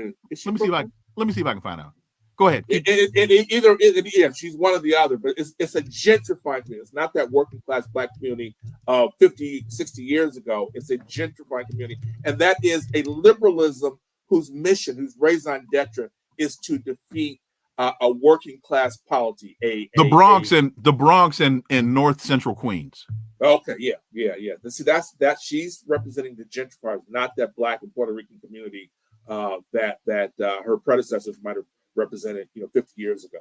Speaker 3: me see if I can find out. Go ahead.
Speaker 4: Yeah, she's one or the other, but it's a gentrifying community. It's not that working class Black community of 50, 60 years ago. It's a gentrifying community. And that is a liberalism whose mission, whose raison d'etre, is to defeat a working class polity.
Speaker 3: The Bronx and North Central Queens.
Speaker 4: Okay, yeah. See, that she's representing the gentrifiers, not that Black and Puerto Rican community that her predecessors might have represented, 50 years ago.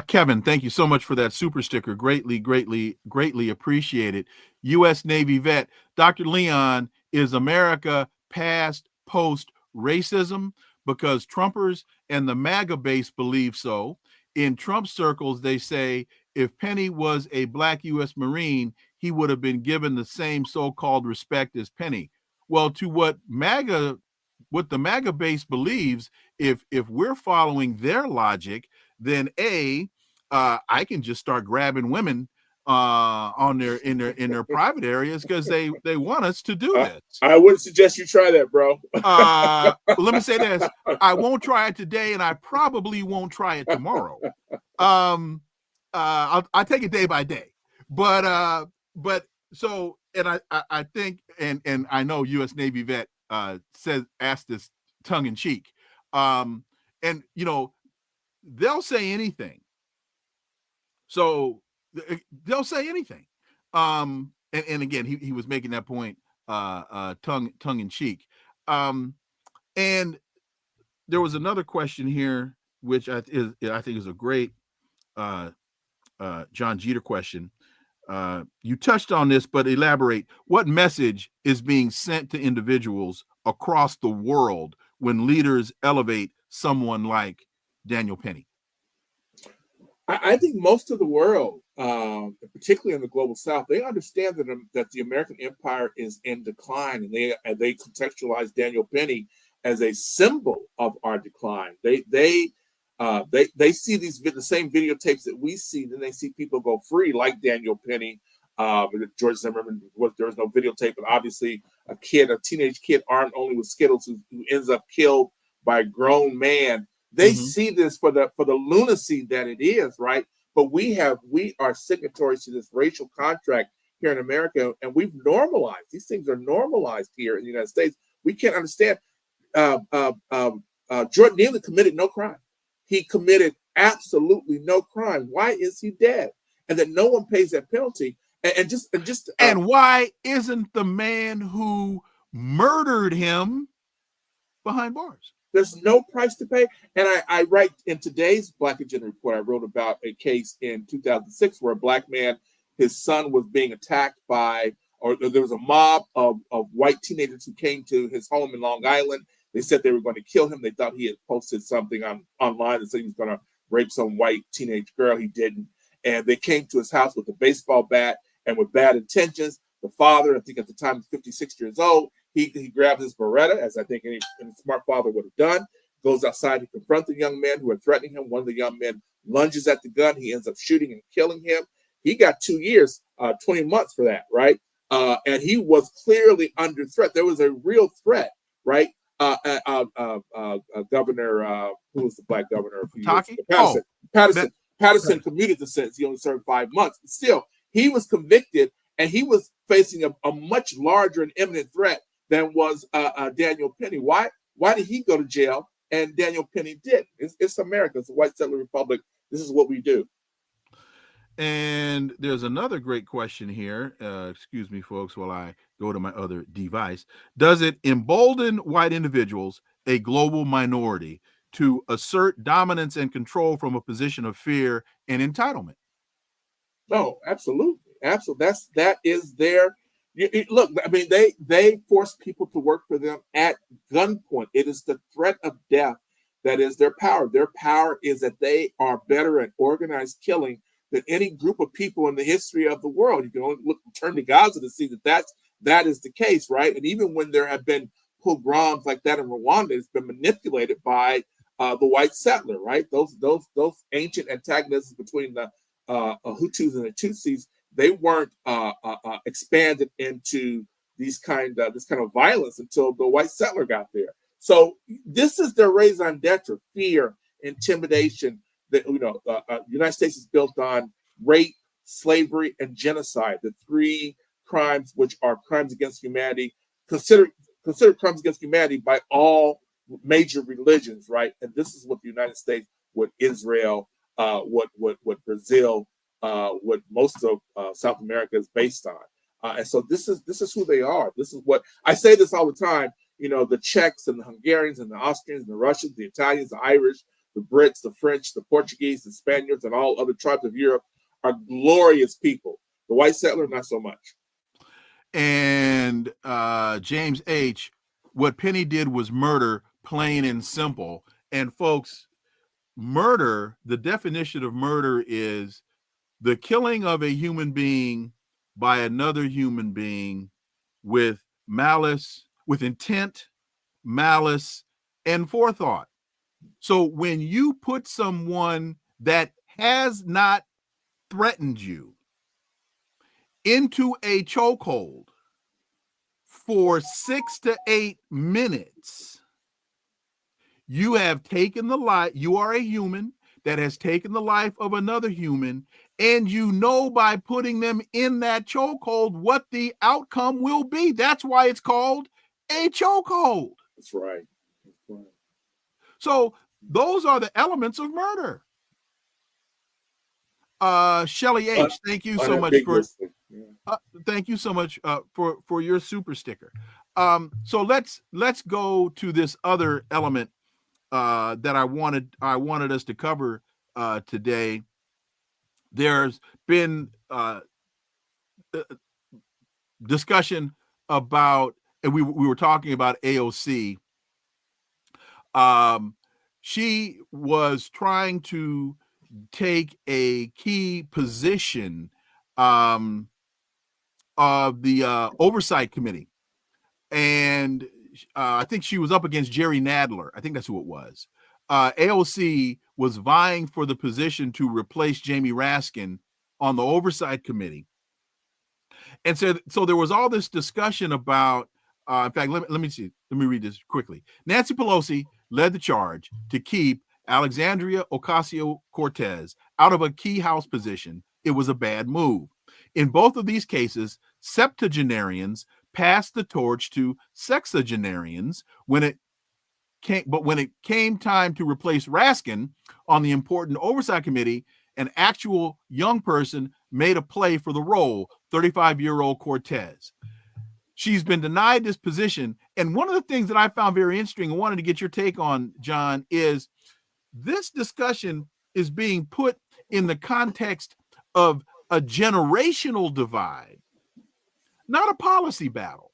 Speaker 3: Kevin, thank you so much for that super sticker. Greatly appreciated. U.S. Navy vet, Dr. Leon, is America past post racism? Because Trumpers and the MAGA base believe so. In Trump circles, they say if Penny was a Black U.S. Marine, he would have been given the same so-called respect as Penny. Well, to what the MAGA base believes, if we're following their logic, then I can just start grabbing women in their private areas because they want us to do this.
Speaker 4: I wouldn't suggest you try that, bro.
Speaker 3: Let me say this: I won't try it today, and I probably won't try it tomorrow. I'll take it day by day. But so, and I think, and I know U.S. Navy vet asked this tongue in cheek, and they'll say anything. So they'll say anything. And again, he was making that point tongue in cheek. And there was another question here, which I think is a great Jon Jeter question. You touched on this, but elaborate. What message is being sent to individuals across the world when leaders elevate someone like Daniel Penny?
Speaker 4: I think most of the world, particularly in the global South, they understand that the American empire is in decline, and they contextualize Daniel Penny as a symbol of our decline. They see the same videotapes that we see, then they see people go free like Daniel Penny. George Zimmerman, there was no videotape, but obviously a teenage kid armed only with Skittles who ends up killed by a grown man. They see this for the lunacy that it is, right? But we are signatories to this racial contract here in America, and we've normalized. These things are normalized here in the United States. We can't understand. Jordan Neely committed no crime. He committed absolutely no crime. Why is he dead? And that no one pays that penalty. And
Speaker 3: why isn't the man who murdered him behind bars?
Speaker 4: There's no price to pay. And I write in today's Black Agenda report, I wrote about a case in 2006 where a Black man, his son was being attacked by, or there was a mob of white teenagers who came to his home in Long Island. They said they were going to kill him. They thought he had posted something online that said he was going to rape some white teenage girl. He didn't. And they came to his house with a baseball bat and with bad intentions. The father, I think at the time, was 56 years old. He grabs his Beretta, as I think any smart father would have done, goes outside to confront the young men who are threatening him. One of the young men lunges at the gun. He ends up shooting and killing him. He got 2 years, 20 months for that, right? And he was clearly under threat. There was a real threat, right? Governor, who was the black governor? Patterson commuted the sentence. He only served 5 months. But still, he was convicted, and he was facing a much larger and imminent threat than was Daniel Penny. Why did he go to jail and Daniel Penny didn't? It's America. It's a white settler republic. This is what we do.
Speaker 3: And there's another great question here. Excuse me, folks, while I go to my other device. Does it embolden white individuals, a global minority, to assert dominance and control from a position of fear and entitlement?
Speaker 4: No, absolutely. Absolutely. That is their look. I mean, they force people to work for them at gunpoint. It is the threat of death that is their power. Their power is that they are better at organized killing than any group of people in the history of the world. You can only turn to Gaza to see that is the case, right? And even when there have been pogroms like that in Rwanda, it's been manipulated by the white settler, right? Those ancient antagonisms between the Hutus and the Tutsis, they weren't expanded into this kind of violence until the white settler got there. So this is their raison d'etre: fear, intimidation. That the United States is built on rape, slavery, and genocide, the three crimes which are crimes against humanity, considered crimes against humanity by all major religions, right? And this is what the United States, what Israel, what Brazil, what most of South America is based on. And so this is who they are. This is what I say this all the time. The Czechs and the Hungarians and the Austrians and the Russians, the Italians, the Irish, the Brits, the French, the Portuguese, the Spaniards, and all other tribes of Europe are glorious people. The white settler, not so much.
Speaker 3: And James H., what Penny did was murder, plain and simple. And folks, murder, the definition of murder is the killing of a human being by another human being with malice, with intent, malice, and forethought. So when you put someone that has not threatened you into a chokehold for 6 to 8 minutes, you have taken the life, you are a human that has taken the life of another human, and by putting them in that chokehold what the outcome will be. That's why it's called a chokehold.
Speaker 4: That's right.
Speaker 3: So those are the elements of murder. Shelly H., thank you so much for your super sticker. So let's go to this other element that I wanted us to cover today. There's been discussion about, and we were talking about AOC. She was trying to take a key position of the Oversight Committee. And I think she was up against Jerry Nadler. I think that's who it was. AOC was vying for the position to replace Jamie Raskin on the Oversight Committee. And so there was all this discussion about, in fact, let me read this quickly. Nancy Pelosi led the charge to keep Alexandria Ocasio-Cortez out of a key House position. It was a bad move. In both of these cases, septuagenarians passed the torch to sexagenarians when it came time to replace Raskin on the important Oversight Committee, an actual young person made a play for the role, 35-year-old Cortez. She's been denied this position. And one of the things that I found very interesting and wanted to get your take on, John, is this discussion is being put in the context of a generational divide, not a policy battle.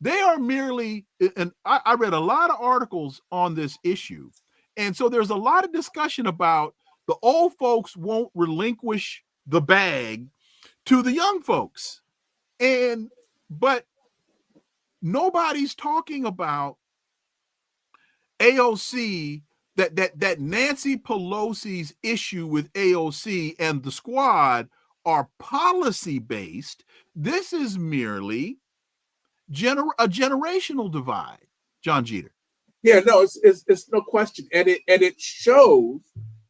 Speaker 3: They are merely, and I read a lot of articles on this issue. And so there's a lot of discussion about the old folks won't relinquish the bag to the young folks. But nobody's talking about AOC, that Nancy Pelosi's issue with AOC and the squad are policy based. This is merely a generational divide. Jon Jeter.
Speaker 4: Yeah, no, it's no question, and it shows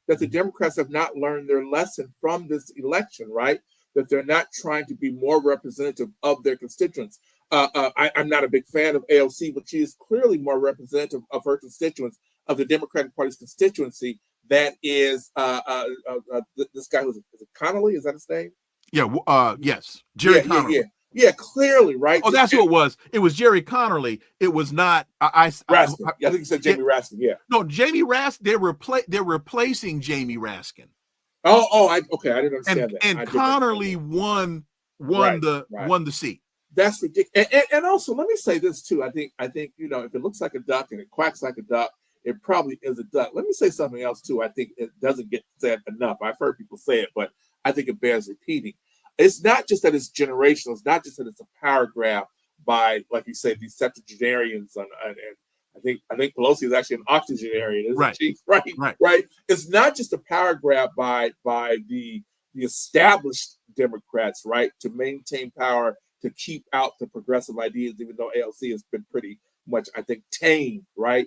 Speaker 4: that the Democrats have not learned their lesson from this election, right? That they're not trying to be more representative of their constituents. I'm not a big fan of AOC, but she is clearly more representative of her constituents, of the Democratic Party's constituency. That is this guy, is it Connolly? Is that his name?
Speaker 3: Yeah. Yes. Jerry Connolly.
Speaker 4: Yeah, clearly, right?
Speaker 3: Oh, that's who it was. It was Jerry Connolly. It was not
Speaker 4: Raskin. I think you said Jamie Raskin. Yeah.
Speaker 3: No, Jamie Raskin. They're replacing Jamie Raskin.
Speaker 4: Okay. I didn't understand that.
Speaker 3: And Connolly won the seat.
Speaker 4: That's ridiculous. And also, let me say this too. I think if it looks like a duck and it quacks like a duck, it probably is a duck. Let me say something else too. I think it doesn't get said enough. I've heard people say it, but I think it bears repeating. It's not just that it's generational. It's not just that it's a power grab by, like you say, these septuagenarians. And I think Pelosi is actually an octogenarian, isn't she? Right. It's not just a power grab by the established Democrats, right, to maintain power, to keep out the progressive ideas, even though AOC has been pretty much, I think, tame, right?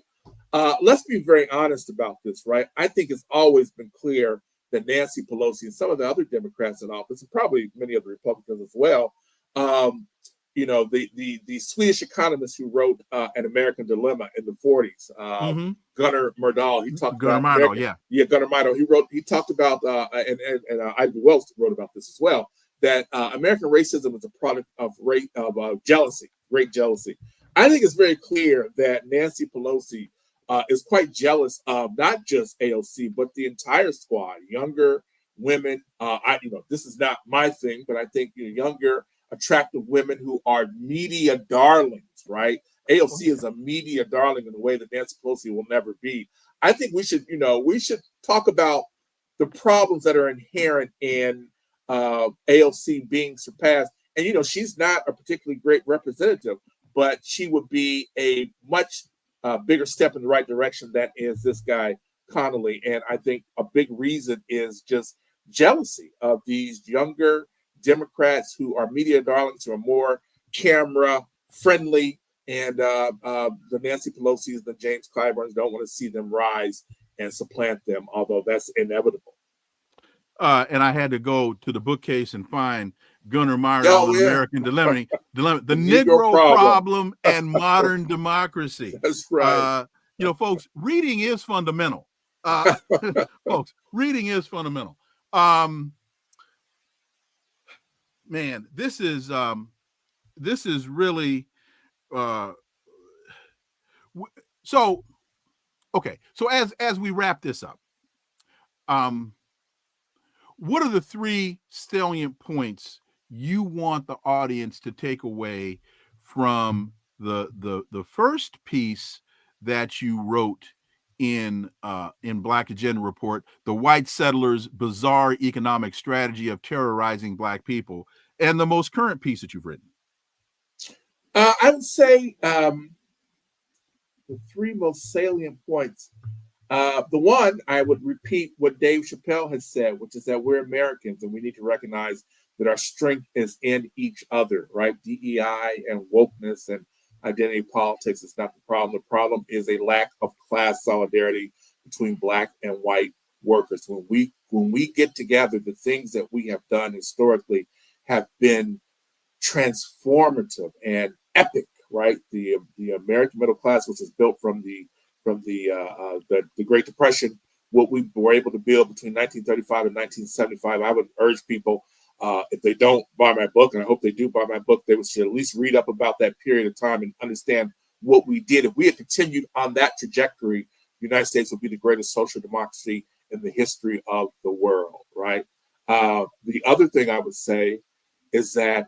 Speaker 4: Let's be very honest about this, right? I think it's always been clear that Nancy Pelosi and some of the other Democrats in office, and probably many of the Republicans as well, the Swedish economist who wrote An American Dilemma in the 40s, Gunnar Myrdal, he talked about Gunnar Myrdal. He talked about and Ivy Wells wrote about this as well, that American racism is a product of jealousy, great jealousy. I think it's very clear that Nancy Pelosi is quite jealous of not just AOC, but the entire squad, younger women. This is not my thing, but I think younger, attractive women who are media darlings, right? AOC is a media darling in a way that Nancy Pelosi will never be. I think we should talk about the problems that are inherent in AOC being surpassed. And, she's not a particularly great representative, but she would be a much bigger step in the right direction than is this guy Connolly. And I think a big reason is just jealousy of these younger Democrats who are media darlings, who are more camera friendly, and the Nancy Pelosi's, the James Clyburns don't want to see them rise and supplant them, although that's inevitable.
Speaker 3: And I had to go to the bookcase and find Gunnar Myrdal, American Dilemma, the Negro problem and modern democracy.
Speaker 4: That's right.
Speaker 3: Folks, reading is fundamental. Folks, reading is fundamental. Man, this is really so. Okay, so as we wrap this up, what are the three salient points you want the audience to take away from the first piece that you wrote in Black Agenda Report, The White Settlers' Bizarre Economic Strategy of Terrorizing Black People, and the most current piece that you've written?
Speaker 4: I would say the three most salient points. The one, I would repeat what Dave Chappelle has said, which is that we're Americans and we need to recognize that our strength is in each other, right? DEI and wokeness and identity politics is not the problem. The problem is a lack of class solidarity between Black and white workers. When we get together, the things that we have done historically have been transformative and epic, right? The American middle class, which is built from the Great Depression, what we were able to build between 1935 and 1975. I would urge people, if they don't buy my book, and I hope they do buy my book, they should at least read up about that period of time and understand what we did. If we had continued on that trajectory, the United States would be the greatest social democracy in the history of the world, right? The other other thing I would say is that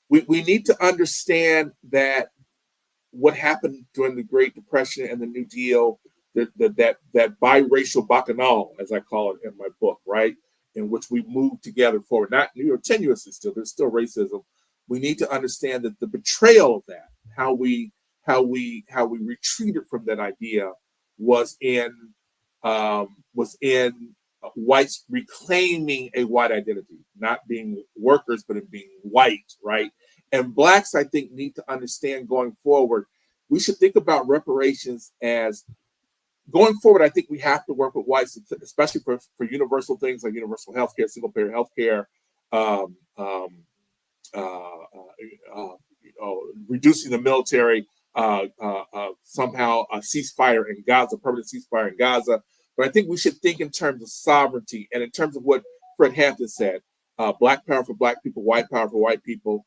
Speaker 4: we need to understand that what happened during the Great Depression and the New Deal, that biracial bacchanal, as I call it in my book, right, in which we moved together forward, not tenuously still, there's still racism. We need to understand that the betrayal of that, how we retreated from that idea, was in whites reclaiming a white identity, not being workers, but in being white, right? And Blacks, I think, need to understand going forward, we should think about reparations as going forward. I think we have to work with whites, especially for universal things like universal health care, single payer health care, reducing the military, somehow a ceasefire in Gaza, permanent ceasefire in Gaza. But I think we should think in terms of sovereignty and in terms of what Fred Hampton said, Black power for Black people, white power for white people,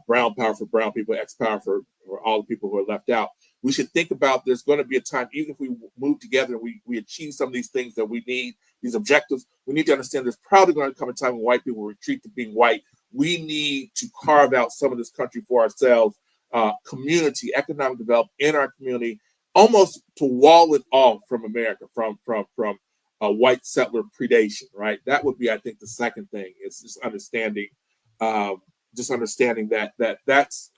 Speaker 4: brown power for brown people, X power for all the people who are left out. We should think about there's going to be a time, even if we move together and we achieve some of these things that we need, these objectives, we need to understand there's probably going to come a time when white people retreat to being white. We need to carve out some of this country for ourselves, community, economic development in our community, almost to wall it off from America, from white settler predation, right? That would be, I think, the second thing is just understanding that that's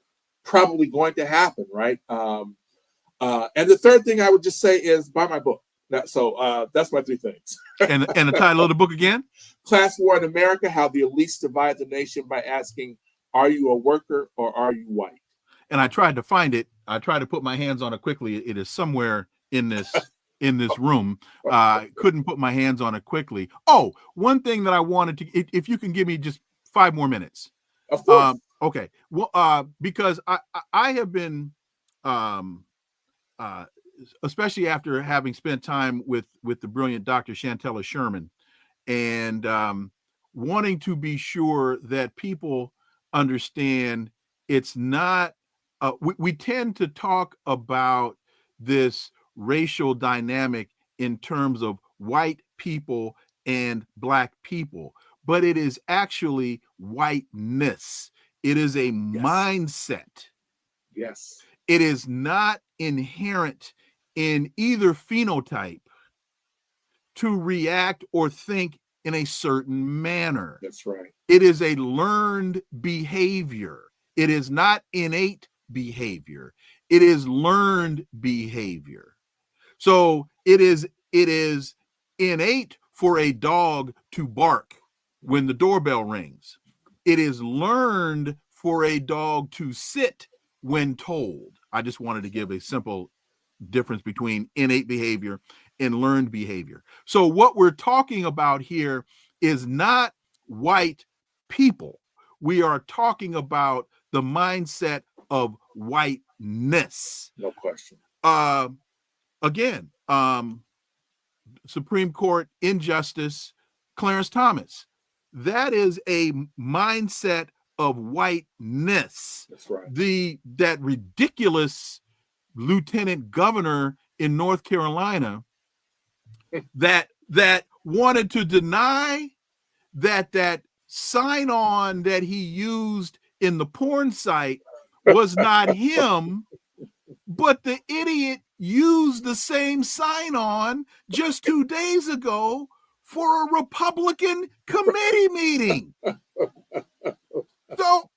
Speaker 4: probably going to happen, right? And the third thing I would just say is buy my book. So that's my three things.
Speaker 3: and the title of the book again?
Speaker 4: Class War in America: How the Elites Divide the Nation by Asking, "Are you a worker or are you white?"
Speaker 3: And I tried to find it. I tried to put my hands on it quickly. It is somewhere in this room. Couldn't put my hands on it quickly. Oh, one thing that I wanted to, if you can give me just 5 more minutes.
Speaker 4: Of course.
Speaker 3: Okay. Well, because I have been, especially after having spent time with the brilliant Dr. Chantella Sherman, and wanting to be sure that people understand it's not, we tend to talk about this racial dynamic in terms of white people and Black people, but it is actually whiteness. It is a mindset.
Speaker 4: Yes.
Speaker 3: It is not inherent in either phenotype to react or think in a certain manner.
Speaker 4: That's right.
Speaker 3: It is a learned behavior. It is not innate behavior. It is learned behavior. So it is innate for a dog to bark when the doorbell rings. It is learned for a dog to sit when told. I just wanted to give a simple difference between innate behavior and learned behavior. So what we're talking about here is not white people. We are talking about the mindset of whiteness.
Speaker 4: No question.
Speaker 3: Again, Supreme Court injustice, Clarence Thomas. That is a mindset of whiteness.
Speaker 4: That's right.
Speaker 3: That ridiculous lieutenant governor in North Carolina that wanted to deny that sign-on that he used in the porn site was not him, but the idiot used the same sign-on just 2 days ago for a Republican committee meeting. So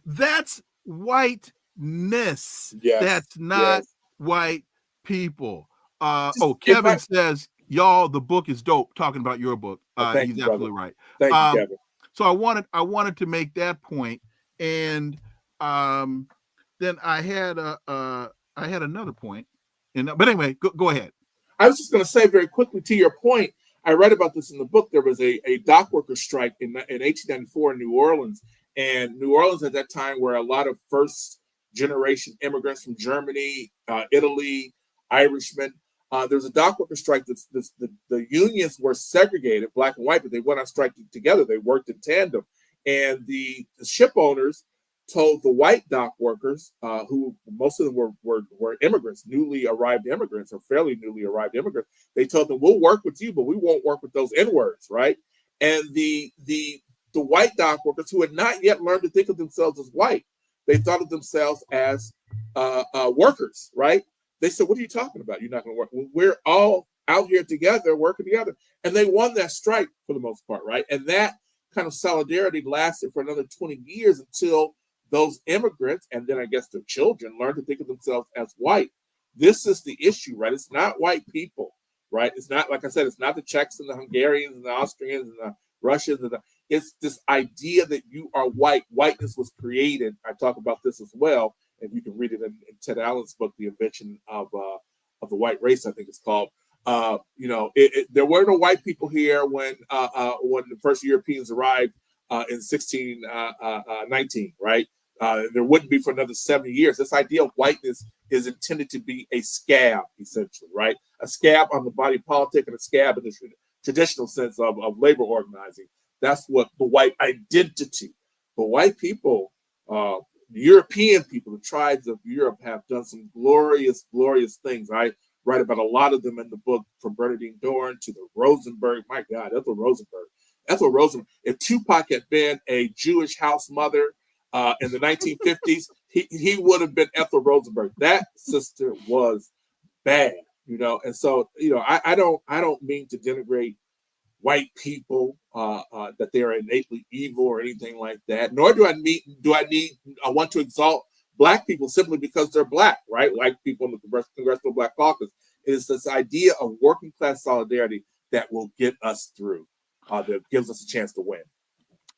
Speaker 3: that's whiteness.
Speaker 4: Yes.
Speaker 3: That's not white people. Kevin says, y'all, the book is dope. Talking about your book. He's absolutely right.
Speaker 4: Thank you, Kevin.
Speaker 3: So I wanted to make that point, and then I had another point. But anyway, go ahead.
Speaker 4: I was just going to say very quickly to your point. I read about this in the book. There was a dock worker strike in 1894 in New Orleans, and New Orleans at that time were a lot of first generation immigrants from Germany, Italy, Irishmen. There was a dock worker strike. The unions were segregated, Black and white, but they went on strike together. They worked in tandem, and the ship owners told the white dock workers, who most of them were immigrants, newly arrived immigrants or fairly newly arrived immigrants. They told them, we'll work with you, but we won't work with those N-words, right? And the white dock workers who had not yet learned to think of themselves as white, they thought of themselves as workers, right? They said, what are you talking about? You're not going to work. Well, we're all out here together, working together. And they won that strike for the most part, right? And that kind of solidarity lasted for another 20 years until those immigrants, and then I guess their children, learned to think of themselves as white. This is the issue, right? It's not white people, right? It's not, like I said, it's not the Czechs and the Hungarians and the Austrians and the Russians. It's this idea that you are white. Whiteness was created. I talk about this as well, and you can read it in Ted Allen's book, The Invention of the White Race, I think it's called. There were no white people here when the first Europeans arrived in 1619, right? There wouldn't be for another 70 years. This idea of whiteness is intended to be a scab, essentially, right? A scab on the body politic and a scab in the traditional sense of labor organizing. That's what the white identity. But white people, the European people, the tribes of Europe have done some glorious, glorious things. I write about a lot of them in the book, from Bernardine Dohrn to the Rosenberg. My God, Ethel Rosenberg. If Tupac had been a Jewish house mother in the 1950s, he would have been Ethel Rosenberg. That sister was bad, And so, I don't mean to denigrate white people, that they are innately evil or anything like that. Nor I want to exalt Black people simply because they're Black, right? Like people in the Congressional Black Caucus. It is this idea of working class solidarity that will get us through, that gives us a chance to win.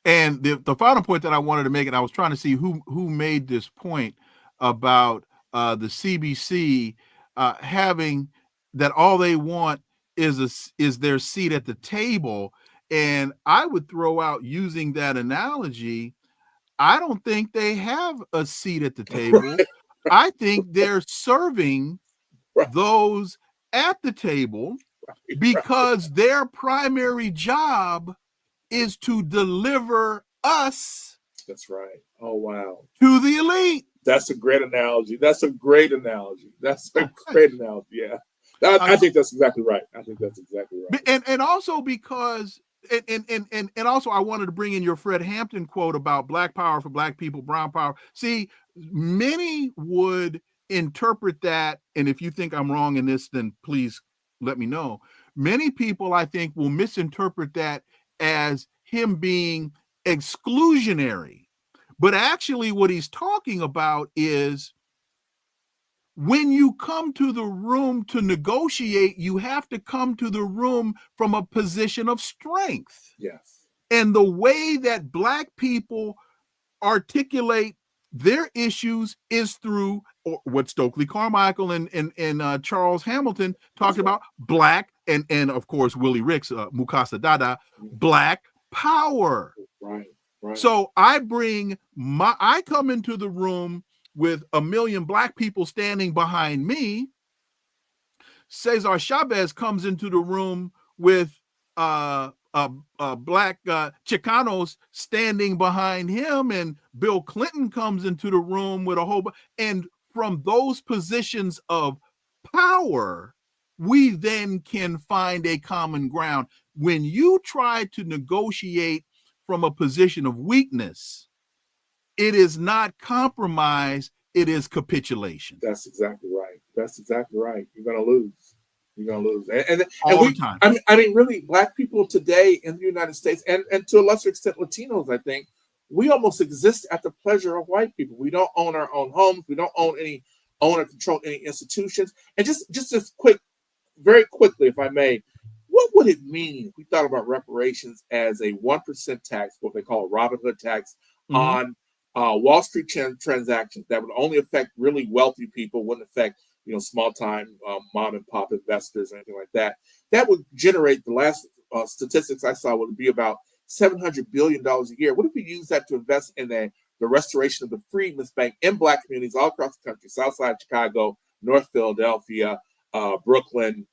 Speaker 3: And the final point that I wanted to make, and I was trying to see who made this point about the CBC having that all they want is their seat at the table. And I would throw out, using that analogy, I don't think they have a seat at the table. Right. I think they're serving those at the table because their primary job is to deliver us.
Speaker 4: That's right. Oh, wow.
Speaker 3: To the elite.
Speaker 4: That's a great analogy. Yeah. I think that's exactly right.
Speaker 3: And also because, and also I wanted to bring in your Fred Hampton quote about Black power for Black people, brown power. See, many would interpret that, and if you think I'm wrong in this, then please let me know. Many people, I think, will misinterpret that as him being exclusionary. But actually what he's talking about is when you come to the room to negotiate, you have to come to the room from a position of strength.
Speaker 4: Yes.
Speaker 3: And the way that Black people articulate their issues is through what Stokely Carmichael and Charles Hamilton talked about, Black, and of course Willie Ricks, Mukasa Dada, Black power.
Speaker 4: Right.
Speaker 3: So I come into the room with 1 million Black people standing behind me. Cesar Chavez comes into the room with Black Chicanos standing behind him, and Bill Clinton comes into the room with a whole and from those positions of power, we then can find a common ground. When you try to negotiate from a position of weakness, it is not compromise, it is capitulation.
Speaker 4: That's exactly right. You're going to lose. And
Speaker 3: all the time.
Speaker 4: I mean, really, Black people today in the United States, and to a lesser extent, Latinos, I think, we almost exist at the pleasure of white people. We don't own our own homes. We don't own or control any institutions. And just very quickly, if I may, what would it mean if we thought about reparations as a 1% tax, what they call a Robin Hood tax, on Wall Street transactions that would only affect really wealthy people, wouldn't affect small time mom and pop investors or anything like that? That would generate, the last statistics I saw would be about $700 billion a year. What if we use that to invest in the restoration of the Freedmen's Bank in Black communities all across the country, Southside Chicago, North Philadelphia, Brooklyn,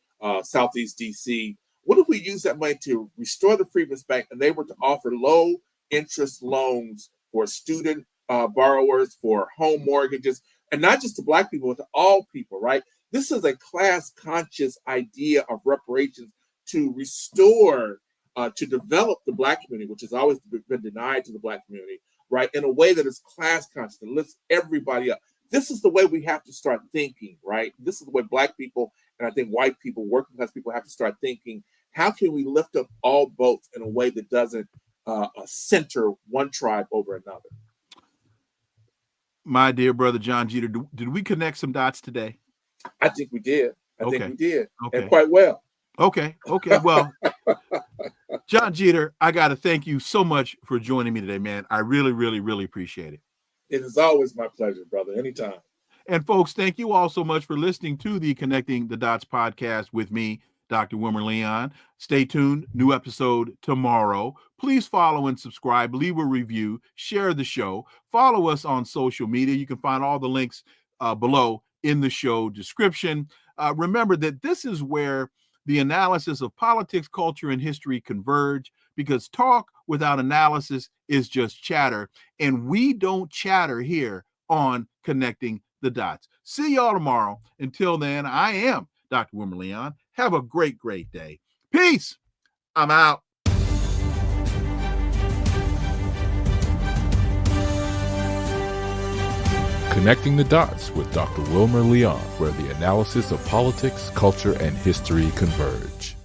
Speaker 4: Southeast DC? What if we use that money to restore the Freedmen's Bank and they were to offer low interest loans for student borrowers, for home mortgages, and not just to Black people, but to all people, right? This is a class-conscious idea of reparations to restore, to develop the Black community, which has always been denied to the Black community, right, in a way that is class-conscious, that lifts everybody up. This is the way we have to start thinking, right? This is the way Black people, and I think white people, working class people, have to start thinking. How can we lift up all boats in a way that doesn't center one tribe over another?
Speaker 3: My dear brother Jon Jeter, did we connect some dots today?
Speaker 4: I think we did. I think we did,
Speaker 3: okay.
Speaker 4: And quite well.
Speaker 3: Okay. Well, Jon Jeter, I got to thank you so much for joining me today, man. I really, really, really appreciate it.
Speaker 4: It is always my pleasure, brother. Anytime.
Speaker 3: And folks, thank you all so much for listening to the Connecting the Dots podcast with me, Dr. Wilmer Leon. Stay tuned. New episode tomorrow. Please follow and subscribe, leave a review, share the show, follow us on social media. You can find all the links below in the show description. Remember that this is where the analysis of politics, culture, and history converge, because talk without analysis is just chatter. And we don't chatter here on Connecting the Dots. See y'all tomorrow. Until then, I am Dr. Wilmer Leon. Have a great, great day. Peace. I'm out.
Speaker 2: Connecting the Dots with Dr. Wilmer Leon, where the analysis of politics, culture, and history converge.